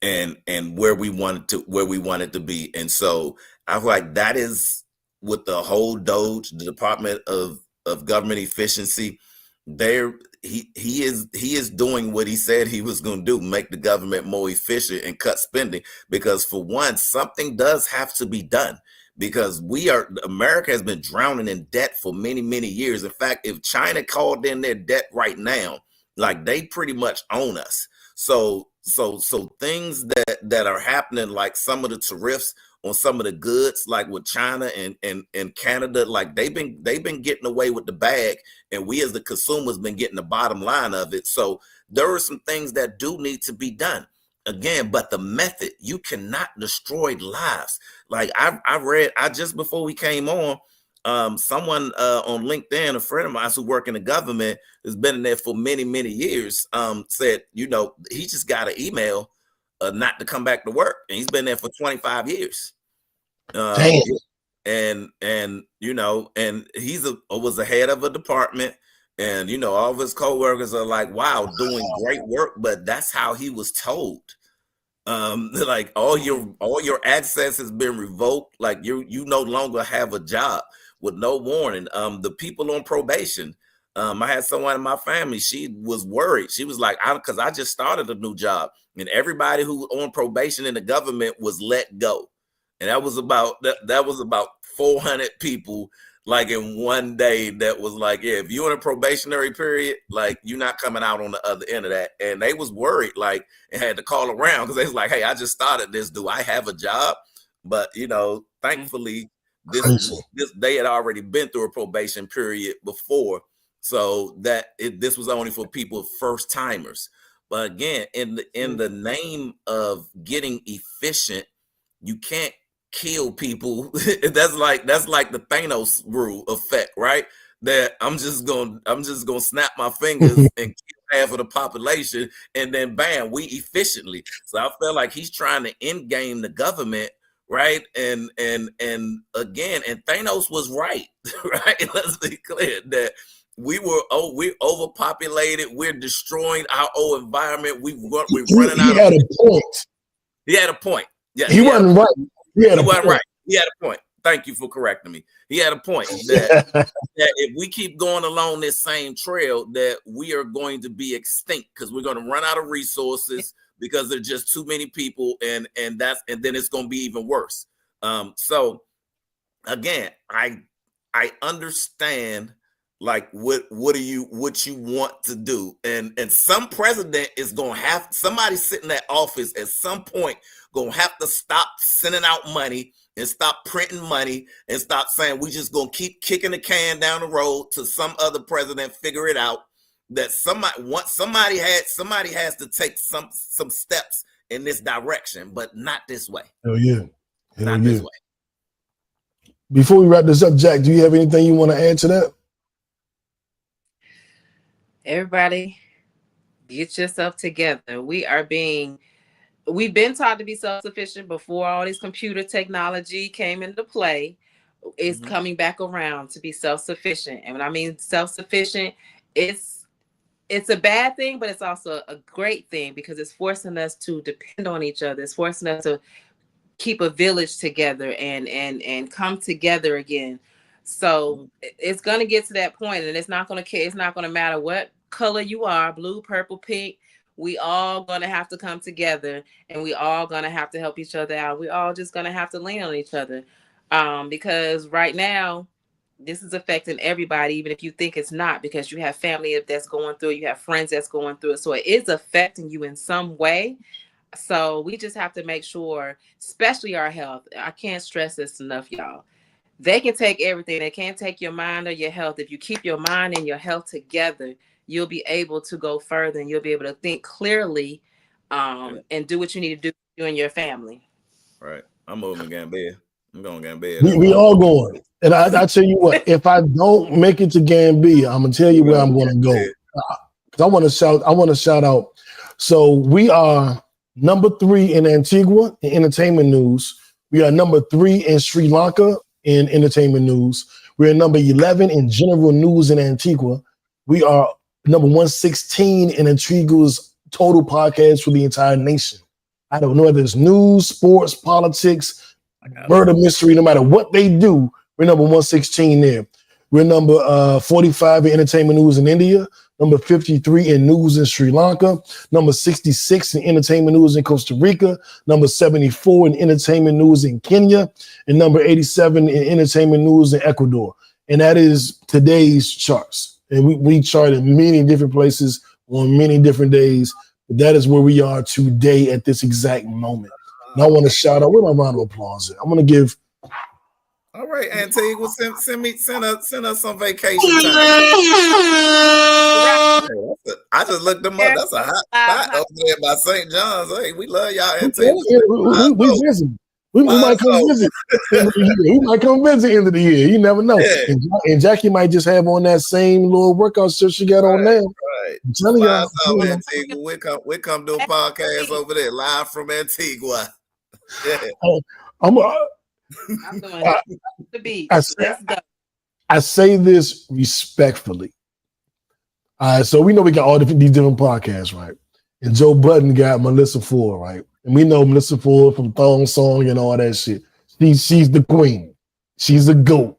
and where we want it to be? And so I feel like that is with the whole DOGE, the Department of Government Efficiency. There, he is doing what he said he was going to do: make the government more efficient and cut spending. Because for one, something does have to be done, because America has been drowning in debt for many, many years. In fact, if China called in their debt right now, like, they pretty much own us. So things that are happening, like some of the tariffs on some of the goods, like with China and Canada, like they've been getting away with the bag, and we as the consumers been getting the bottom line of it. So there are some things that do need to be done. Again, but the method, you cannot destroy lives. Like I read, just before we came on, someone on LinkedIn, a friend of mine who work in the government, has been in there for many, many years, said, he just got an email not to come back to work, and he's been there for 25 years. Damn. And and he's was the head of a department, and all of his coworkers are like, wow, doing great work, but that's how he was told. Like, all your access has been revoked. Like, you no longer have a job, with no warning. The people on probation, I had someone in my family, she was worried. She was like, because I just started a new job, and everybody who on probation in the government was let go. And that was about 400 people, like, in one day. That was like, yeah, if you're in a probationary period, like, you're not coming out on the other end of that. And they was worried, like, and had to call around, because they was like, hey, I just started this. Do I have a job? But, thankfully, this they had already been through a probation period before. So this was only for people, first timers. But again, in the name of getting efficient, you can't kill people. that's like the Thanos rule effect, right? That I'm just gonna snap my fingers and kill half of the population, and then bam, we efficiently. So I feel like he's trying to end game the government, right? And again, and Thanos was right, right? Let's be clear that we're overpopulated. We're destroying our own environment. We're running out. He had a point. He had a point. Yeah, he wasn't right. He wasn't right. He had a point. Thank you for correcting me. He had a point that, that if we keep going along this same trail, that we are going to be extinct because we're going to run out of resources because there's just too many people, and then it's going to be even worse. So again, I understand like what you want to do, and some president is going to have somebody sitting in that office at some point going to have to stop sending out money and stop printing money and stop saying we just going to keep kicking the can down the road to some other president figure it out. That somebody has to take some steps in this direction, but not this way. Hell yeah. Not this way. Before we wrap this up, Jack, do you have anything you want to add to that? Everybody, get yourself together. We've been taught to be self-sufficient before all this computer technology came into play. It's coming back around to be self-sufficient. And when I mean self-sufficient, it's a bad thing, but it's also a great thing because it's forcing us to depend on each other. It's forcing us to keep a village together and come together again. So it's going to get to that point, and it's not going to matter what color you are, blue, purple, pink. We all going to have to come together, and we all going to have to help each other out. We all just going to have to lean on each other, because right now this is affecting everybody, even if you think it's not, because you have family that's going through it, you have friends that's going through it. So it is affecting you in some way. So we just have to make sure, especially our health. I can't stress this enough, y'all. They can take everything. They can't take your mind or your health. If you keep your mind and your health together, you'll be able to go further, and you'll be able to think clearly, and do what you need to do, you and your family. Right. I'm moving to Gambia. I'm going to Gambia. We all going. And I tell you what, if I don't make it to Gambia, I'm gonna tell you where I'm gonna go. Because I want to shout out. So we are number 3 in Antigua in entertainment news. We are number 3 in Sri Lanka in entertainment news. We're number 11 in general news in Antigua. We are number 116 in Antigua's total podcast for the entire nation. I don't know whether it's news, sports, politics, murder mystery, no matter what they do, we're number 116 there. We're number 45 in entertainment news in India, number 53 in news in Sri Lanka, number 66 in entertainment news in Costa Rica, number 74 in entertainment news in Kenya, and number 87 in entertainment news in Ecuador. And that is today's charts. And we chart in many different places on many different days. But that is where we are today at this exact moment. And I want to shout out, where my round of applause at? I'm going to give. All right, Antigua, send us some vacation time. I just looked them up. That's a hot spot over there by St. John's. Hey, we love y'all, Antigua. We visit. We might come visit end of the year. We might come visit end of the year. You never know. Yeah. And Jackie might just have on that same little workout shirt she got on now. Right. I'm telling y'all. Antigua. We come do a podcast over there live from Antigua. Yeah. I'm going to the beach. Let's go. I say this respectfully. All right, so we know we got all these different podcasts, right? And Joe Budden got Melissa Ford, right? And we know Melissa Ford from Thong Song and all that shit. She's the queen. She's a GOAT.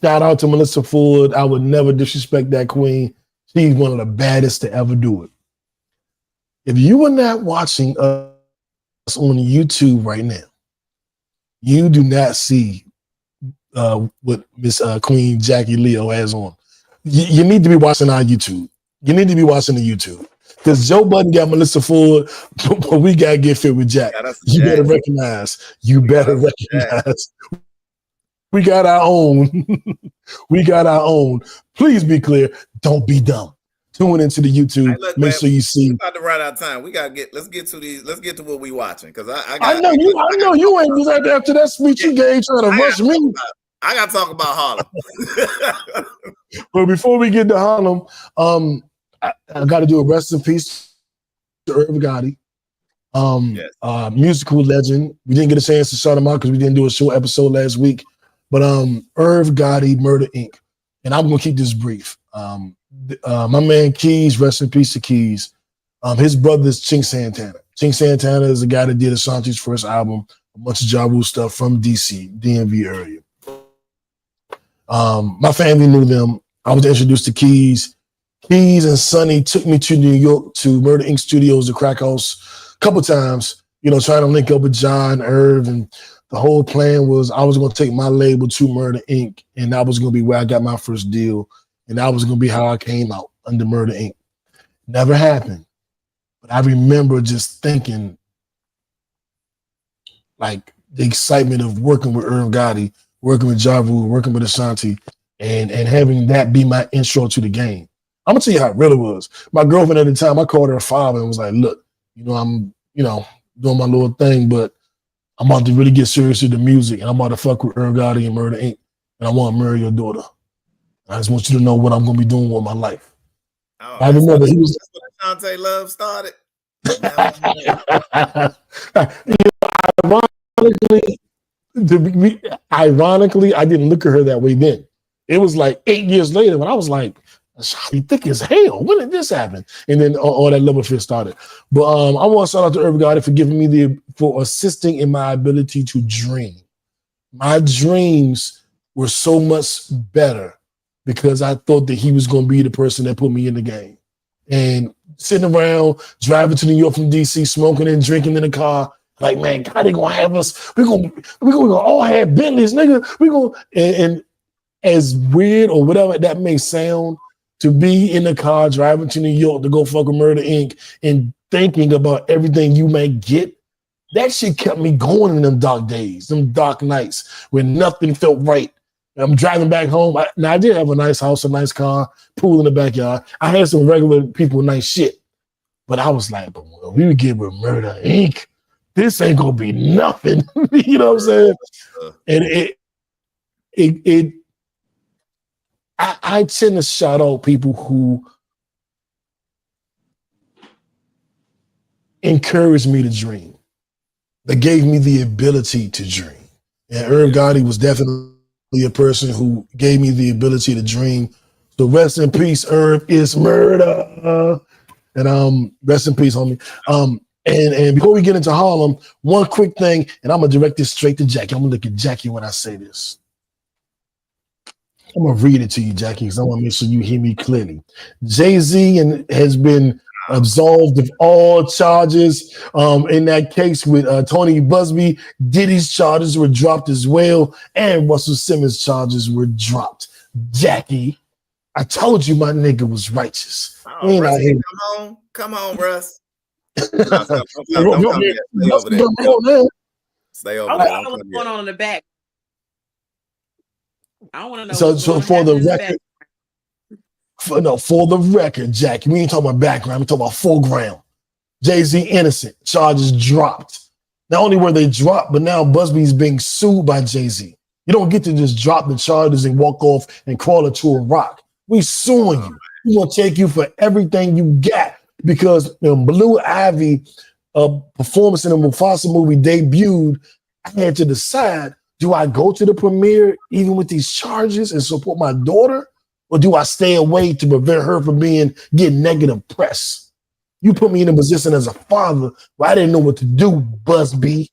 Shout out to Melissa Ford. I would never disrespect that queen. She's one of the baddest to ever do it. If you are not watching us on YouTube right now, you do not see what Miss Queen Jackie Leo has on. You need to be watching our YouTube. You need to be watching the YouTube. Because Joe Budden got Melissa Ford, but we got to get fit with Jack. You better recognize. You better recognize. We got our own. We got our own. Please be clear. Don't be dumb. Tune into the YouTube. Hey, look, Make man, sure you see. we're about to run out of time. Let's get to what we watching because I know you ain't was right after that speech you gave trying to rush me. I gotta talk about Harlem. But before we get to Harlem, I got to do a rest in peace to Irv Gotti, musical legend. We didn't get a chance to shout him out because we didn't do a short episode last week. But Irv Gotti, Murder Inc. And I'm gonna keep this brief. My man Keys, rest in peace to Keys. His brother is Chink Santana. Chink Santana is the guy that did Ashanti's first album, a bunch of Ja Rule stuff from DC, DMV area. My family knew them. I was introduced to Keys. Keys and Sonny took me to New York to Murder Inc. Studios, the crack house, a couple times, trying to link up with John, Irv, and the whole plan was I was going to take my label to Murder Inc. and that was going to be where I got my first deal. And that was going to be how I came out under Murder Inc. Never happened. But I remember just thinking, like, the excitement of working with Irv Gotti, working with Ja Rule, working with Ashanti, and having that be my intro to the game. I'm going to tell you how it really was. My girlfriend at the time, I called her a father and was like, look, I'm, doing my little thing, but I'm about to really get serious with the music, and I'm about to fuck with Irv Gotti and Murder Inc. And I want to marry your daughter. I just want you to know what I'm going to be doing with my life. Oh, I remember he was. That's when Ashanti love started. Ironically, I didn't look at her that way then. It was like 8 years later when I was like, Ashanti thick as hell. When did this happen? And then all that love affair started. But I want to shout out to Irv Gotti for giving me for assisting in my ability to dream. My dreams were so much better because I thought that he was going to be the person that put me in the game. And sitting around, driving to New York from DC, smoking and drinking in the car, like, man, God, they gonna have us. We're gonna all have Bentleys, nigga. We're gonna and as weird or whatever that may sound, to be in the car driving to New York to go fuck with Murder Inc. and thinking about everything you may get, that shit kept me going in them dark days, them dark nights when nothing felt right. I'm driving back home. I did have a nice house, a nice car, pool in the backyard. I had some regular people, nice shit. But I was like, but when we would get with Murder Inc., this ain't gonna be nothing. You know what I'm saying? And I tend to shout out people who encouraged me to dream, that gave me the ability to dream. And Irv Gotti was definitely a person who gave me the ability to dream. So rest in peace, Irv is murder. And rest in peace, homie. And before we get into Harlem, one quick thing, and I'm gonna direct this straight to Jackie. I'm gonna look at Jackie when I say this. I'm gonna read it to you, Jackie, because I want to make sure you hear me clearly. Jay-Z has been absolved of all charges. In that case with Tony Busby, Diddy's charges were dropped as well, and Russell Simmons' charges were dropped. Jackie, I told you my nigga was righteous. Oh, Russ, come home, Russ. Don't come yet. Stay over there. Stay over there. What's going on in the back? I don't want to So know. for the record, for the record, Jackie, we ain't talking about background, we talking about foreground. Jay-Z innocent, charges dropped. Not only were they dropped, but now Busby's being sued by Jay-Z. You don't get to just drop the charges and walk off and crawl into a rock. We suing you. We're gonna take you for everything you got because Blue Ivy performance in the Mufasa movie debuted. I had to decide, do I go to the premiere even with these charges and support my daughter? Or do I stay away to prevent her from getting negative press? You put me in a position as a father where I didn't know what to do, Busby,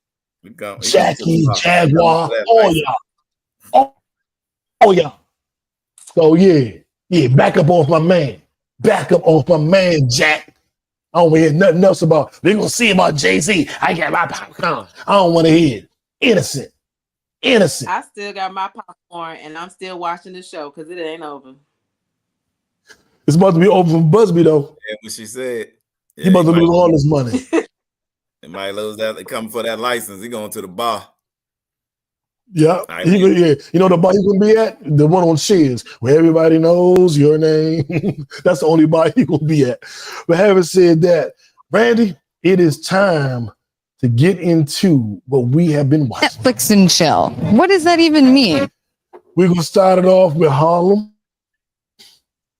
Jackie, Jaguar, all y'all. All y'all. So yeah, back up off my man. Back up off my man, Jack. I don't want to hear nothing else about, they're going to see about Jay-Z. I got my popcorn. I don't want to hear it. Innocent. I still got my popcorn and I'm still watching the show because it ain't over. It's about to be over from Busby, though. Yeah, what she said. He about to lose all his money. He might lose that. They come for that license. He going to the bar. Yeah, yeah. You know the bar he's gonna be at? The one on Cheers, where everybody knows your name. That's the only bar he's gonna be at. But having said that, Randy, it is time to get into what we have been watching. Netflix and chill. What does that even mean? We're gonna start it off with Harlem.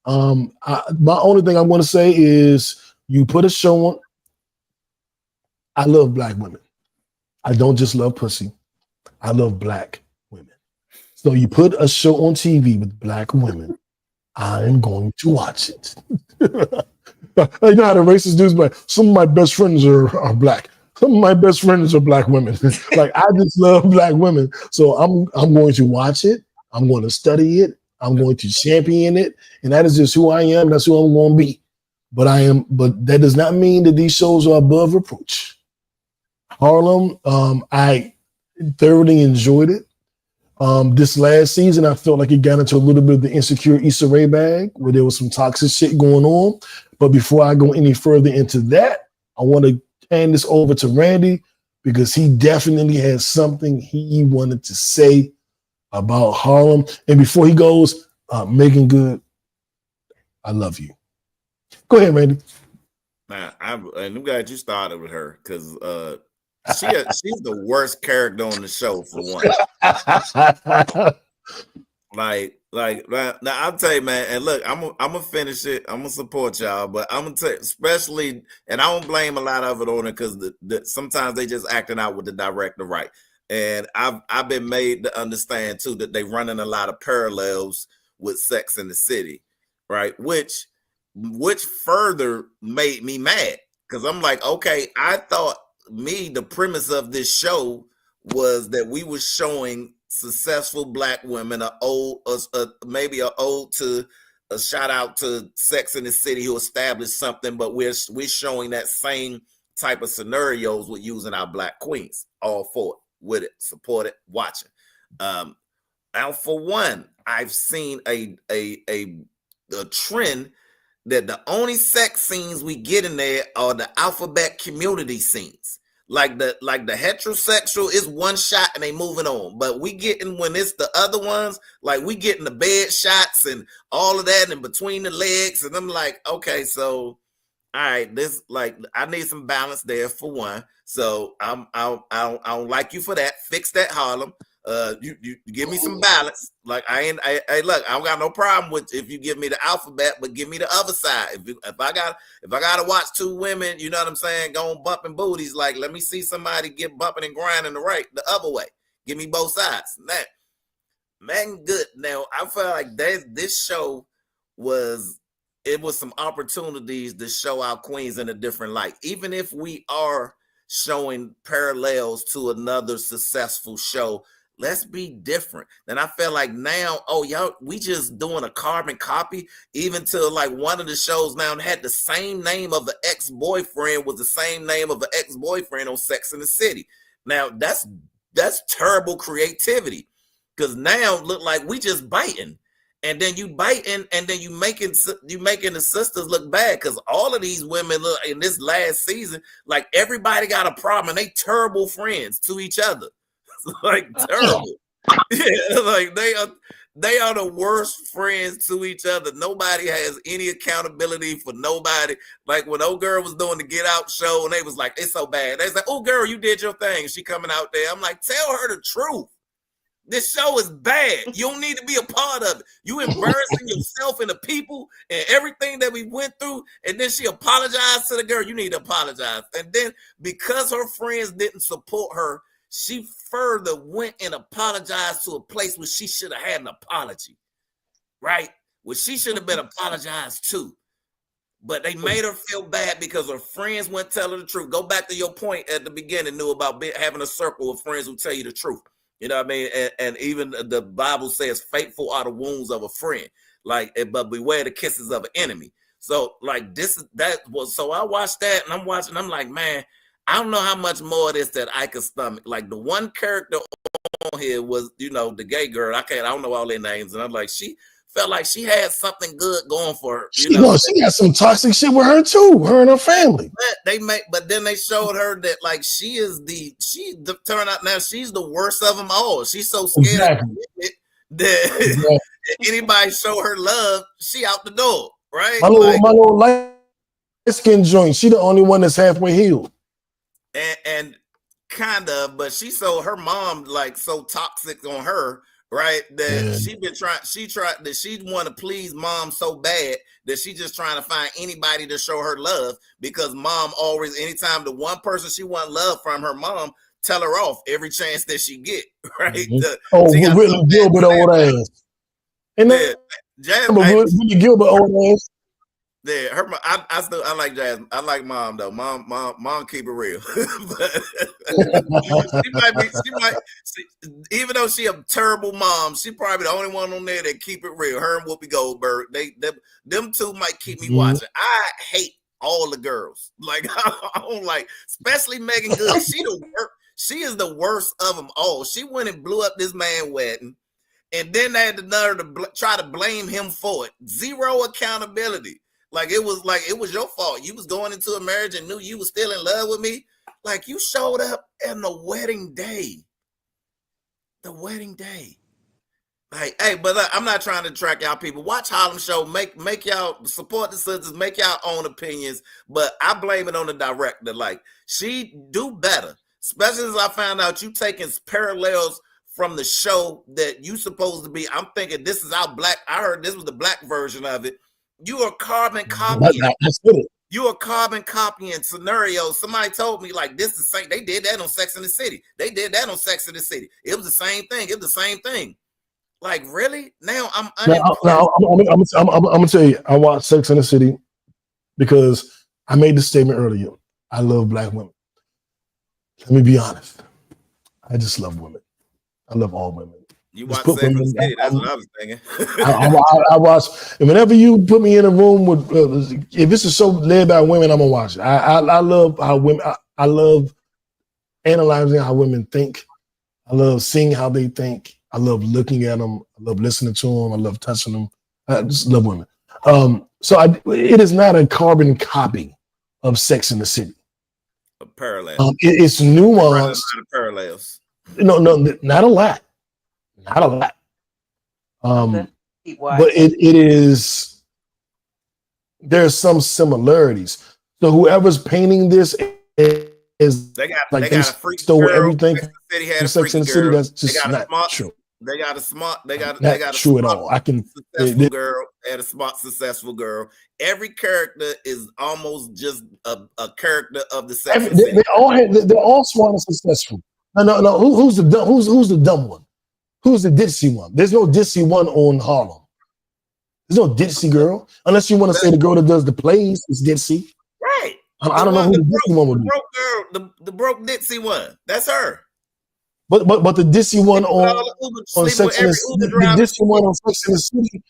My only thing I'm gonna say is you put a show on. I love black women. I don't just love pussy. I love black women. So you put a show on TV with black women, I'm going to watch it. You know how the racist dudes like, some of my best friends are black. Some of my best friends are black women. Like, I just love black women. So I'm going to watch it. I'm going to study it. I'm going to champion it. And that is just who I am. That's who I'm going to be. But that does not mean that these shows are above reproach. Harlem, I thoroughly enjoyed it. This last season, I felt like it got into a little bit of the insecure Issa Rae bag where there was some toxic shit going on. But before I go any further into that, I want to hand this over to Randy because he definitely has something he wanted to say about Harlem. And before he goes, Megan Good, I love you. Go ahead, Randy. Man, I'm glad you started with her because she's the worst character on the show for one. like now I'll tell you, man. And look, I'm gonna finish it. I'm gonna support y'all, but I'm gonna tell you, especially, and I don't blame a lot of it on it because sometimes they just acting out with the director, right? And I've been made to understand too that they running a lot of parallels with Sex and the City, right? Which further made me mad because I'm like, okay, I thought the premise of this show was that we were showing successful black women, maybe a shout out to Sex and the City who established something, but we're showing that same type of scenarios with using our black queens. All for it, with it, support it, watching. Now, for one, I've seen a trend that the only sex scenes we get in there are the alphabet community scenes. Like the heterosexual is one shot and they moving on. But we getting, when it's the other ones, like we getting the bed shots and all of that and between the legs. And I'm like, okay, so all right, this, like, I need some balance there for one. So I don't like you for that. Fix that, Harlem. You give me some balance. Like look, I don't got no problem with if you give me the alphabet, but give me the other side. If I gotta watch two women, you know what I'm saying, going bumping booties, like let me see somebody get bumping and grinding the other way. Give me both sides. That man, good. Now I felt like this show was some opportunities to show our queens in a different light, even if we are showing parallels to another successful show. Let's be different. And I feel like now, y'all, we just doing a carbon copy, even to like one of the shows now had the same name of the ex-boyfriend was the same name of the ex-boyfriend on Sex and the City. Now that's terrible creativity because now look like we just biting. And then you biting, and then you making the sisters look bad because all of these women look in this last season like everybody got a problem and they terrible friends to each other. Like terrible. Yeah, like they are the worst friends to each other. Nobody has any accountability for nobody. Like when old girl was doing the Get Out show and they was like, it's so bad. They was like, oh girl, you did your thing. She coming out there. I'm like, tell her the truth. This show is bad. You don't need to be a part of it. You embarrassing yourself and the people and everything that we went through. And then she apologized to the girl. You need to apologize. And then because her friends didn't support her, she further went and apologized to a place where she should have had an apology, right? Where she should have been apologized to. But they made her feel bad because her friends wouldn't tell her the truth. Go back to your point at the beginning, knew about having a circle of friends who tell you the truth. You know what I mean? And even the Bible says, faithful are the wounds of a friend, like, but beware the kisses of an enemy. So like so I watched that and I'm like, man, I don't know how much more of this that I could stomach. Like the one character on here was, the gay girl. I don't know all their names. And I'm like, she felt like she had something good going for her. She got some toxic shit with her too. Her and her family. But then they showed her that like turned out now she's the worst of them all. She's so scared of it that anybody show her love, she out the door, right? My little light skin joint. She the only one that's halfway healed. And kind of, but her mom like so toxic on her, right? That she want to please mom so bad that she just trying to find anybody to show her love, because mom always, anytime the one person she want love from, her mom tell her off every chance that she get, right? Mm-hmm. Whitney Gilbert old ass. And then Whitney Gilbert old ass. Yeah, I like Jazz. I like mom though. Mom keep it real. But she might, even though she a terrible mom, she probably the only one on there that keep it real. Her and Whoopi Goldberg, them two might keep me watching. I hate all the girls. Like I don't like, especially Megan Good. She is the worst of them all. She went and blew up this man wedding, and then they had the nerve to try to blame him for it. Zero accountability. Like it was your fault. You was going into a marriage and knew you was still in love with me. Like you showed up on the wedding day. The wedding day. Like, hey, but I'm not trying to track y'all people. Watch Harlem Show. Make y'all support the sisters. Make y'all own opinions. But I blame it on the director. Like she do better. Especially as I found out you taking parallels from the show that you supposed to be. I'm thinking this is our black. I heard this was the black version of it. You are carbon copying. You are carbon copying scenarios. Somebody told me like this is same. They did that on Sex and the City. They did that on Sex and the City. It was the same thing. It was the same thing. Like really? Now I'm gonna tell you. I watched Sex and the City because I made the statement earlier. I love black women. Let me be honest. I just love women. I love all women. You watch Sex and the City. That's what I was thinking. I watch, and whenever you put me in a room with, if it's a show led by women, I'm gonna watch it. I love how women. I love analyzing how women think. I love seeing how they think. I love looking at them. I love listening to them. I love touching them. I just love women. It is not a carbon copy of Sex and the City. A parallel. It's nuanced. Parallels. No, not a lot. Not a lot. But it is, there's some similarities. So whoever's painting this is they got a freak stole girl. Everything from Sex and the City. That's just not true. They got a smart, they got true at all. Successful girl and a smart, successful girl. Every character is almost just a character of the Sex and the City. They're all smart and successful. No. Who's the dumb one? Who's the ditzy one? There's no ditzy one on Harlem. There's no ditzy girl. Unless you want to say the girl that does the plays is ditzy. Right. I don't know who the ditzy one would be. Broke girl, the broke ditzy one. That's her. But the ditzy one on Sex and the City, the ditzy one on Sex and the City,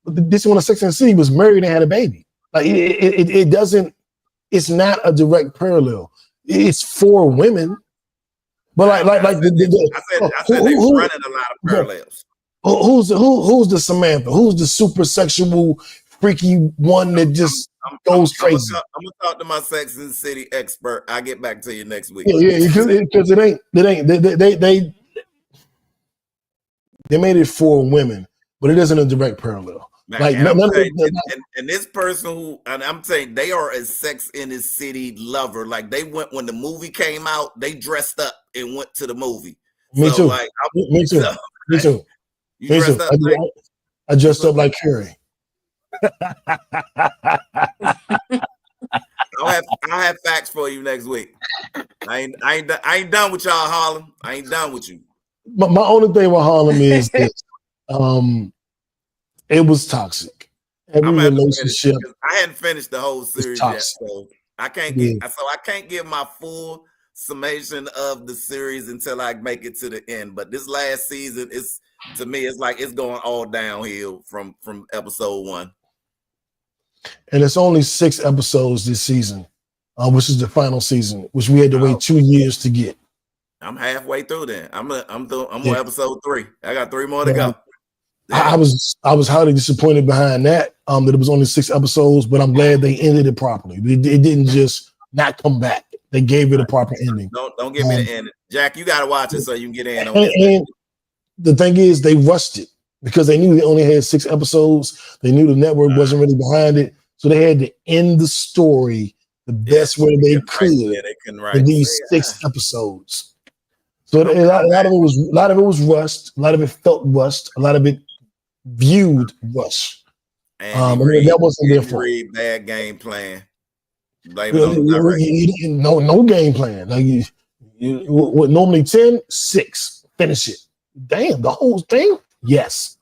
the ditzy one on Sex and the City was married and had a baby. Like it doesn't. It's not a direct parallel. It's for women. But I said they were running a lot of parallels. Who's the Samantha? Who's the super sexual, freaky one that just goes crazy? I'm gonna talk to my Sex and the City expert. I'll get back to you next week. Yeah, because it ain't. They made it for women, but it isn't a direct parallel. And this person who, and I'm saying they are a Sex in the City lover. Like they went when the movie came out, they dressed up and went to the movie. Me too. I dressed up like Carrie. I'll have facts for you next week. I ain't done with y'all, Harlem. I ain't done with you. But my only thing with Harlem is this. It was toxic. Every relationship. I hadn't finished the whole series yet, so I can't give my full summation of the series until I make it to the end. But this last season is, to me, it's like it's going all downhill from episode 1. And it's only 6 episodes this season, which is the final season, which we had to wait 2 years to get. I'm halfway through then. I'm on episode 3. I got 3 more to go. I was highly disappointed behind that. That it was only 6 episodes, but I'm glad they ended it properly. It didn't just not come back. They gave it a proper ending. Don't give me the ending, Jack. You got to watch it so you can get in on and, this. And the thing is, they rushed it because they knew they only had 6 episodes. They knew the network wasn't really behind it, so they had to end the story the best way they could in these 6 episodes. So a lot of it was rushed. A lot of it felt rushed. A lot of it viewed rushed. That wasn't their fault. Bad game plan. No game plan. Like what normally 10, 6, finish it. Damn, the whole thing? Yes.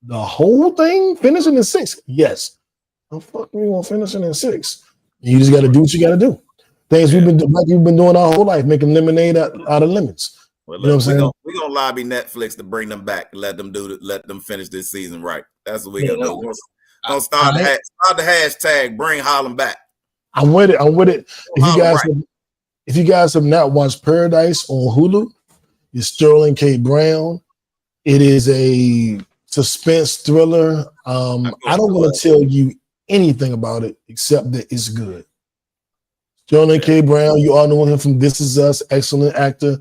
The whole thing finishing in 6? Yes. The fuck we gonna finish it in 6? You just got to do what you got to do. Things we've been doing our whole life, making lemonade out of lemons. Well, you know what I'm saying? We're gonna lobby Netflix to bring them back, let them finish this season right. That's what we're gonna do. We're gonna start the hashtag bring Harlem back. I'm with it. If you guys have not watched Paradise on Hulu, it's Sterling K. Brown. It is a suspense thriller. I don't want to tell you anything about it except that it's good. Sterling K. Brown, you all know him from This Is Us, excellent actor.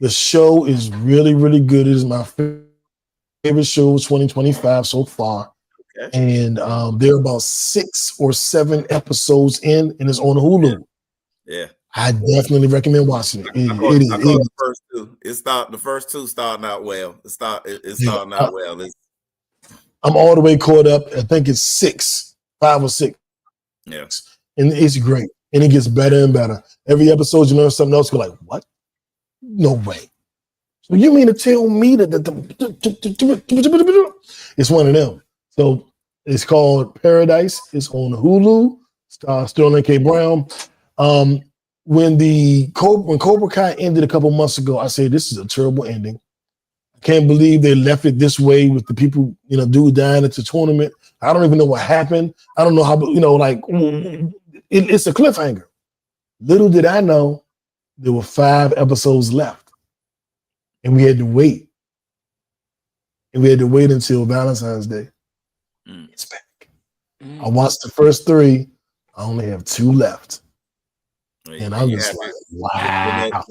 The show is really, really good. It is my favorite show of 2025 so far. Okay. And there are about 6 or 7 episodes in, and it's on Hulu. Yeah. I definitely recommend watching it. The first 2. The first 2 starting out well. It's starting out well. I'm all the way caught up. I think it's 5 or 6. Yeah. And it's great. And it gets better and better. Every episode you learn something else, you're like, what? No way. So you mean to tell me that it's one of them. So it's called Paradise. It's on Hulu. Sterling K. Brown. When Cobra Kai ended a couple months ago, I said this is a terrible ending. I can't believe they left it this way with the people, dude dying at the tournament. I don't even know what happened. I don't know how, it's a cliffhanger. Little did I know there were 5 episodes left. And we had to wait. And we had to wait until Valentine's Day. It's back. I watched the first 3. I only have 2 left. And I'm just like, wow.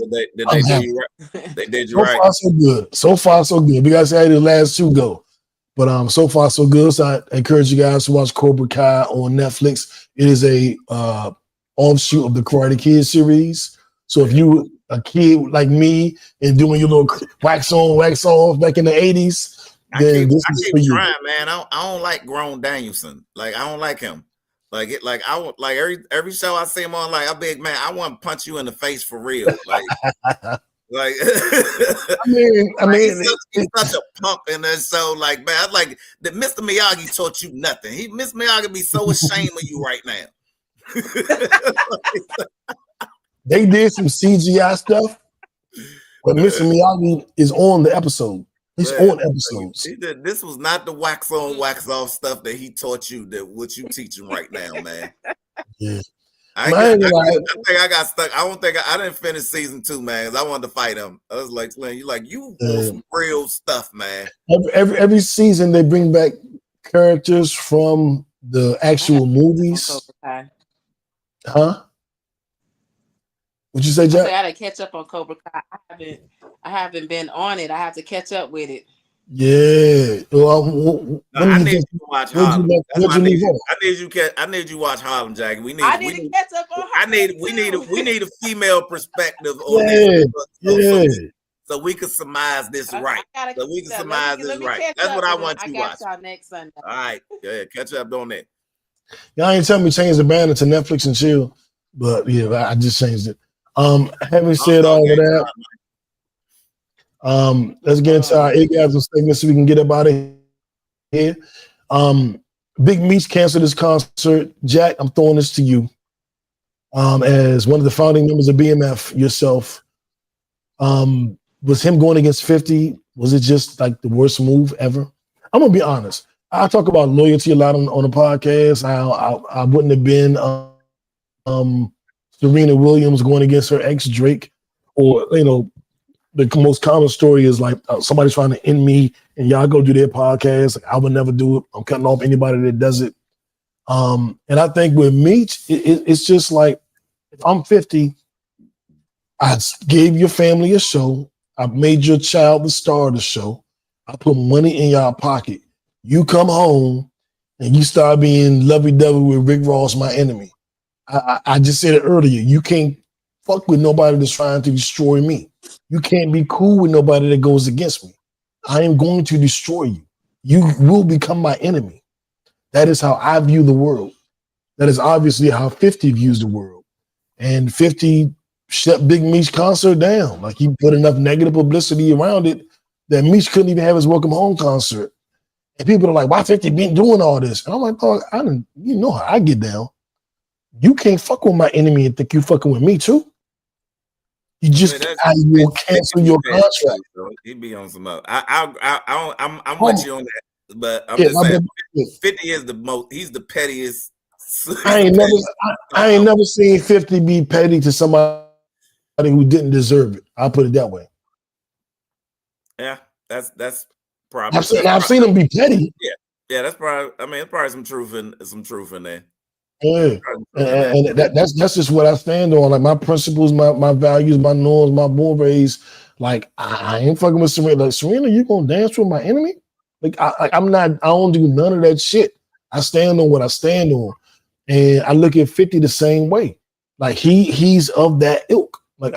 They did you right. So far, so good. So far, so good. We got to see how the last 2 go. But so far, so good. So I encourage you guys to watch Cobra Kai on Netflix. It is a offshoot of the Karate Kid series. So if you a kid like me and doing your little wax on, wax off back in the 80s, then this is for you. Trying, man. I don't like Grown Danielson. Like, I don't like him. Every show I see him on, like, I'm big man. I want to punch you in the face for real. Like, I mean, he's such a pump in that show. Like, man, I like that Mr. Miyagi taught you nothing. Mr. Miyagi be so ashamed of you right now. They did some CGI stuff, but Mr. Miyagi is on the episode. He's on episodes. This was not the wax on, wax off stuff that he taught you. That what you teaching right now, man. Yeah. I think I got stuck. I didn't finish season 2, man. I wanted to fight him. I was like, you want some real stuff, man. Every season they bring back characters from the actual movies. Huh? What'd you say, Jack? I gotta catch up on Cobra Kai. I haven't been on it. I have to catch up with it. Yeah. Well, I need you to watch Harlem. I need you to watch Harlem, Jack. I need to catch up on Harlem. We need a female perspective on this. So we can surmise this right. That's what I want you to watch. Y'all next Sunday. All right. Yeah, catch up on that. Y'all ain't telling me change the banner to Netflix and chill, but yeah, I just changed it. Having said all of that, let's get into our orgasm segment so we can get up out of here. Big Meech canceled his concert. Jack, I'm throwing this to you. As one of the founding members of BMF yourself, was him going against 50, was it just like the worst move ever? I'm gonna be honest. I talk about loyalty a lot on the podcast. I wouldn't have been Serena Williams going against her ex Drake, or the most common story is like somebody trying to end me and y'all go do their podcast. Like, I would never do it. I'm cutting off anybody that does it. And I think with Meech, it's just like, if I'm 50, I gave your family a show. I made your child the star of the show. I put money in your pocket. You come home and you start being lovey-dovey with Rick Ross, my enemy. I just said it earlier. You can't fuck with nobody that's trying to destroy me. You can't be cool with nobody that goes against me. I am going to destroy you. You will become my enemy. That is how I view the world. That is obviously how 50 views the world. And 50 shut Big Meech concert down. Like, he put enough negative publicity around it that Meech couldn't even have his welcome home concert. And people are like, why 50 been doing all this? And I'm like, dog, you know how I get down. You can't fuck with my enemy and think you fucking with me too. You just I will cancel your contract. He'd be on some other. I'm with you on that, but I'm just saying, 50 is the most. He's the pettiest. I ain't never seen 50 be petty to somebody who didn't deserve it. I'll put it that way. Yeah, that's probably. I've seen him be petty. Yeah, that's probably. I mean, there's probably some truth in there. Yeah, and that's just what I stand on. Like, my principles, my values, my norms, my mores. Like, I ain't fucking with Serena. Like, Serena, you gonna dance with my enemy? Like, I'm not. I don't do none of that shit. I stand on what I stand on, and I look at 50 the same way. Like, he's of that ilk. Like,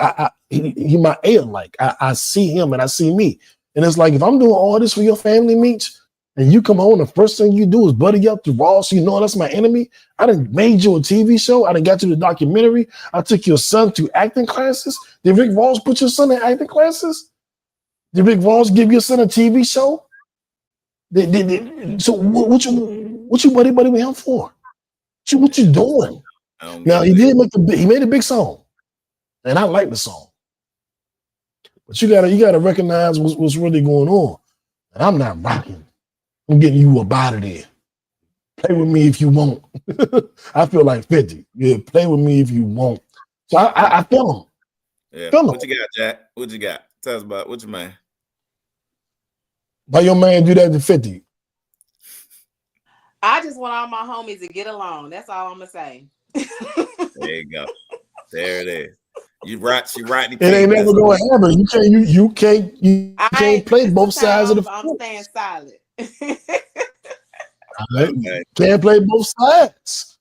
he my ale. Like, I see him and I see me, and it's like, if I'm doing all this for your family, Meech, and you come home, the first thing you do is buddy up to Ross. You know that's my enemy. I done made you a TV show. I done got you the documentary. I took your son to acting classes. Did Rick Ross put your son in acting classes? Did Rick Ross give your son a TV show? So what you buddy with him for? What you doing? Now, he made a big song, and I like the song. But you gotta recognize what's really going on. And I'm not rocking. I'm getting you up out of there. Play with me if you want. I feel like 50. Yeah, play with me if you want. So I feel him. Yeah. What you got, Jack? What you got? Tell us about what your man. Why your man do that to 50? I just want all my homies to get along. That's all I'm gonna say. There you go. There it is. She right. It ain't never gonna happen. You can't play both sides of the fence. I'm staying silent. Can't play both sides.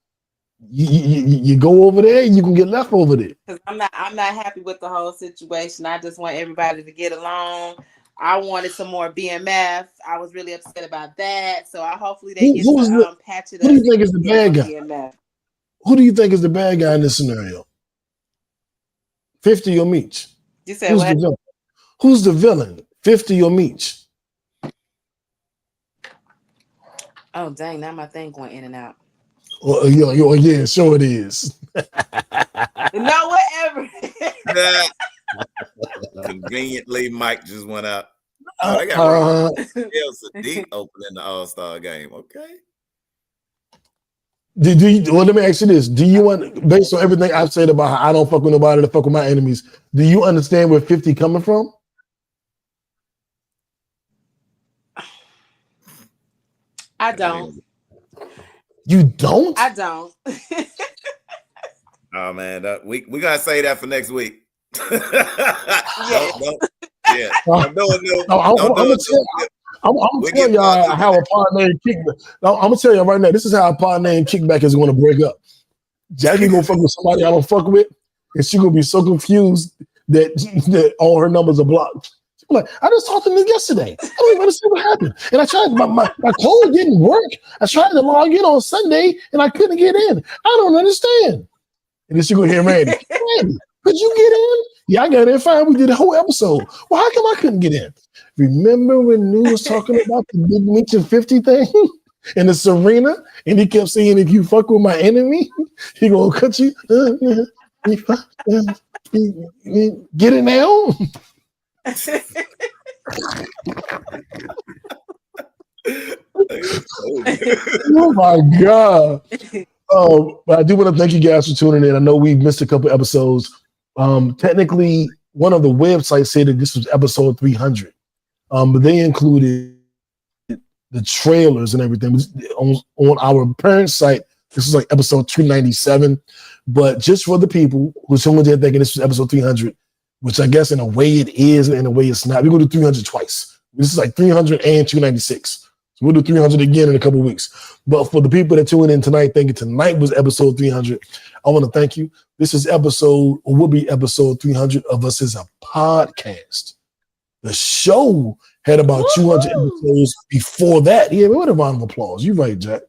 You go over there, you can get left over there. Because I'm not happy with the whole situation. I just want everybody to get along. I wanted some more BMF. I was really upset about that. So hopefully they get to patch it up. Who do you think is the bad guy? BMF. Who do you think is the bad guy in this scenario? 50 or Meech? You said what? Who's the villain? 50 or Meech? Oh, dang, now my thing going in and out. Yeah, sure it is. No, whatever. Conveniently, Mike just went out. Oh, they got Sadiq opening the All-Star game. Okay. Let me ask you this. Do you based on everything I've said about how I don't fuck with nobody to fuck with my enemies, do you understand where 50 coming from? I don't. You don't? I don't. Oh man, we gotta say that for next week. I'm gonna tell y'all how a pod named Kickback. I'm gonna tell y'all right now. This is how a pod named Kickback is gonna break up. Jackie gonna fuck with somebody I don't fuck with, and she gonna be so confused that all her numbers are blocked. I'm like, I just talked to them yesterday. I don't even understand what happened. And I tried, my code didn't work. I tried to log in on Sunday and I couldn't get in. I don't understand. And then she gonna hear Randy. Randy, could you get in? Yeah, I got in fine. We did a whole episode. Well, how come I couldn't get in? Remember when New was talking about the Big Meech and 50 thing in the Serena? And he kept saying, if you fuck with my enemy, he gonna cut you. Get it now? Oh my God. But I do want to thank you guys for tuning in. I know we missed a couple episodes. Technically, one of the websites said that this was episode 300. But they included the trailers and everything. On our parent site, this is like episode 297. But just for the people who's someone there thinking this is episode 300, which I guess in a way it is, and in a way it's not. We're going to do 300 twice. This is like 300 and 296. So we'll do 300 again in a couple of weeks. But for the people that tune in tonight, thinking tonight was episode 300, I want to thank you. This is episode, or will be episode 300 of us as a podcast. The show had about 200 episodes before that. Yeah, what a round of applause. You're right, Jack.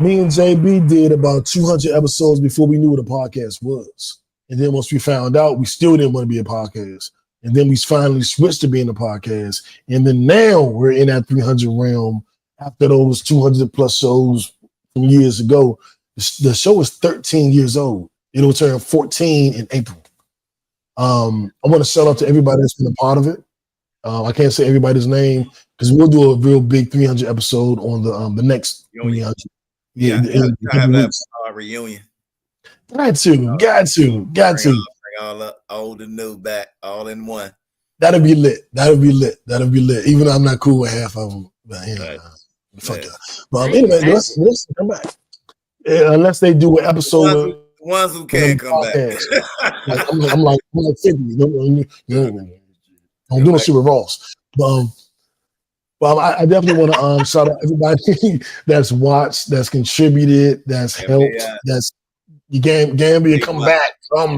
Me and JB did about 200 episodes before we knew what a podcast was. And then once we found out, we still didn't want to be a podcast. And then we finally switched to being a podcast. And then now we're in that 300 realm after those 200 plus shows from years ago. The show is 13 years old. It'll turn 14 in April. I want to shout out to everybody that's been a part of it. I can't say everybody's name because we'll do a real big 300 episode on the next 300. Yeah, have that reunion. Got to. Bring all the old and new back, all in one. That'll be lit. Even though I'm not cool with half of them. But fuck yeah. But anyway, let's come back. Unless they do an episode. Ones who can come back. I'm like 50. Don't do no shit with Ross. But I definitely want to shout out everybody that's watched, that's contributed, that's helped, that's Gambia. Come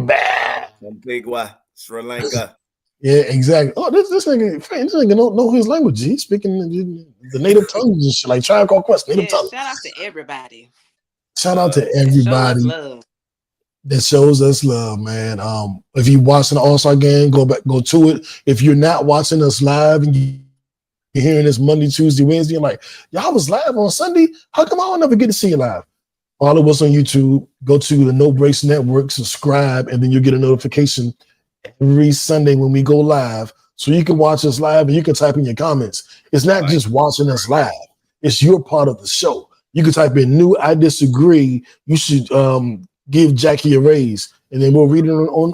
back. Big Y, Sri Lanka. Yeah, exactly. Oh, this nigga don't know his language. He's speaking the native tongues and shit, like Tribe Called Quest, native tongues. Shout out to everybody. Shout out to everybody that shows us love, man. If you watching the All-Star game, go to it. If you're not watching us live and you're hearing this Monday, Tuesday, Wednesday, you're like, y'all was live on Sunday. How come I don't never get to see you live? Follow us on YouTube. Go to the No Breaks Network, subscribe, and then you'll get a notification every Sunday when we go live. So you can watch us live and you can type in your comments. It's not just watching us live. It's your part of the show. You can type in new, I disagree. You should give Jackie a raise, and then we'll read it on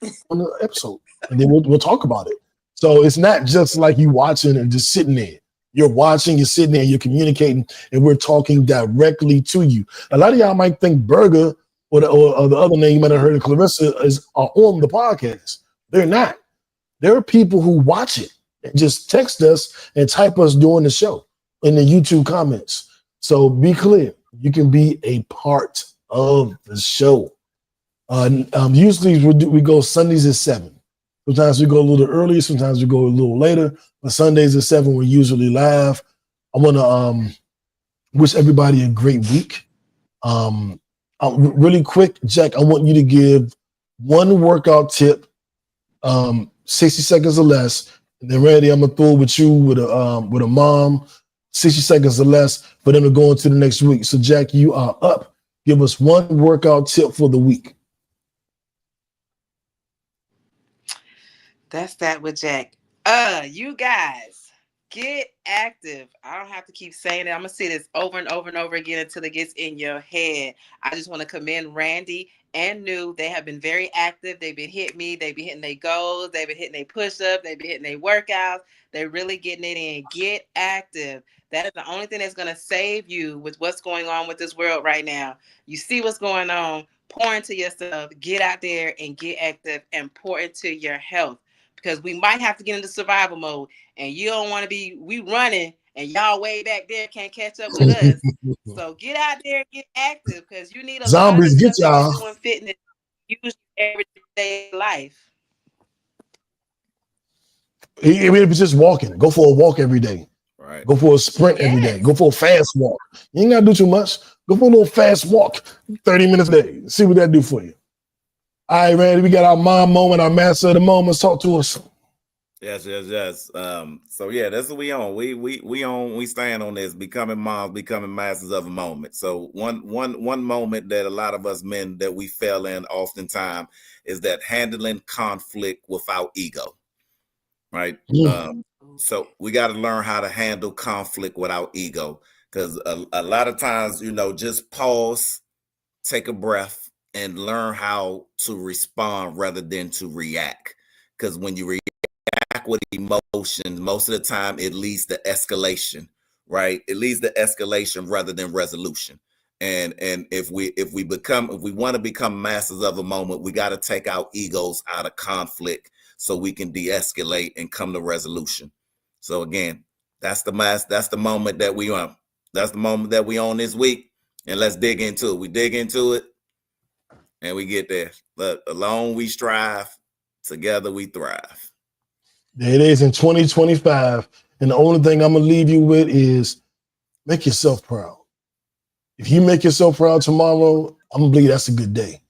the episode, and then we'll talk about it. So it's not just like you watching and just sitting there. You're watching, you're sitting there, you're communicating, and we're talking directly to you. A lot of y'all might think Burger or the other name you might have heard of Clarissa are on the podcast. They're not. There are people who watch it and just text us and type us during the show in the YouTube comments. So be clear, you can be a part of the show. Usually we go Sundays at 7. Sometimes we go a little earlier, sometimes we go a little later, but Sundays at 7 we're usually live. I want to wish everybody a great week. Really quick, Jack, I want you to give one workout tip, 60 seconds or less, and then Randy, I'm gonna throw with you with a mom, 60 seconds or less for them to go into the next week. So Jack, you are up. Give us one workout tip for the week. That's that with Jack. You guys, get active. I don't have to keep saying it. I'm gonna say this over and over and over again until it gets in your head. I just want to commend Randy and New. They have been very active. They've been hitting me. They've been hitting their goals. They've been hitting their push-ups. They've been hitting their workouts. They're really getting it in. Get active. That is the only thing that's going to save you with what's going on with this world right now. You see what's going on. Pour into yourself. Get out there and get active and pour into your health. Because we might have to get into survival mode. And you don't want to be, we running and y'all way back there can't catch up with us. So get out there and get active because you need a zombies lot of get stuff y'all doing fitness use everyday life. Even if it's just walking, go for a walk every day. Right. Go for a sprint every day. Go for a fast walk. You ain't gotta do too much. Go for a little fast walk, 30 minutes a day. See what that do for you. All right, Randy, we got our mom moment, our master of the moments. Talk to us. Yes. So yeah, that's what we on. We stand on this, becoming moms, becoming masters of a moment. So one moment that a lot of us men that we fell in oftentimes is that handling conflict without ego. Right. So we got to learn how to handle conflict without ego, because a lot of times, just pause, take a breath, and learn how to respond rather than to react. Because when you react, with emotions, most of the time it leads to escalation, right? It leads to escalation rather than resolution. And if we want to become masters of a moment, we got to take our egos out of conflict so we can de-escalate and come to resolution. So again, that's the moment that we on. That's the moment that we on this week. And let's dig into it. We dig into it and we get there. But alone we strive, together we thrive. There it is in 2025. And the only thing I'm going to leave you with is make yourself proud. If you make yourself proud tomorrow, I'm going to believe that's a good day.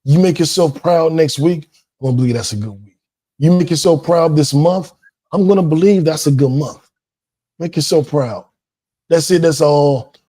You make yourself proud next week, I'm going to believe that's a good week. You make yourself proud this month, I'm going to believe that's a good month. Make yourself proud. That's it. That's all.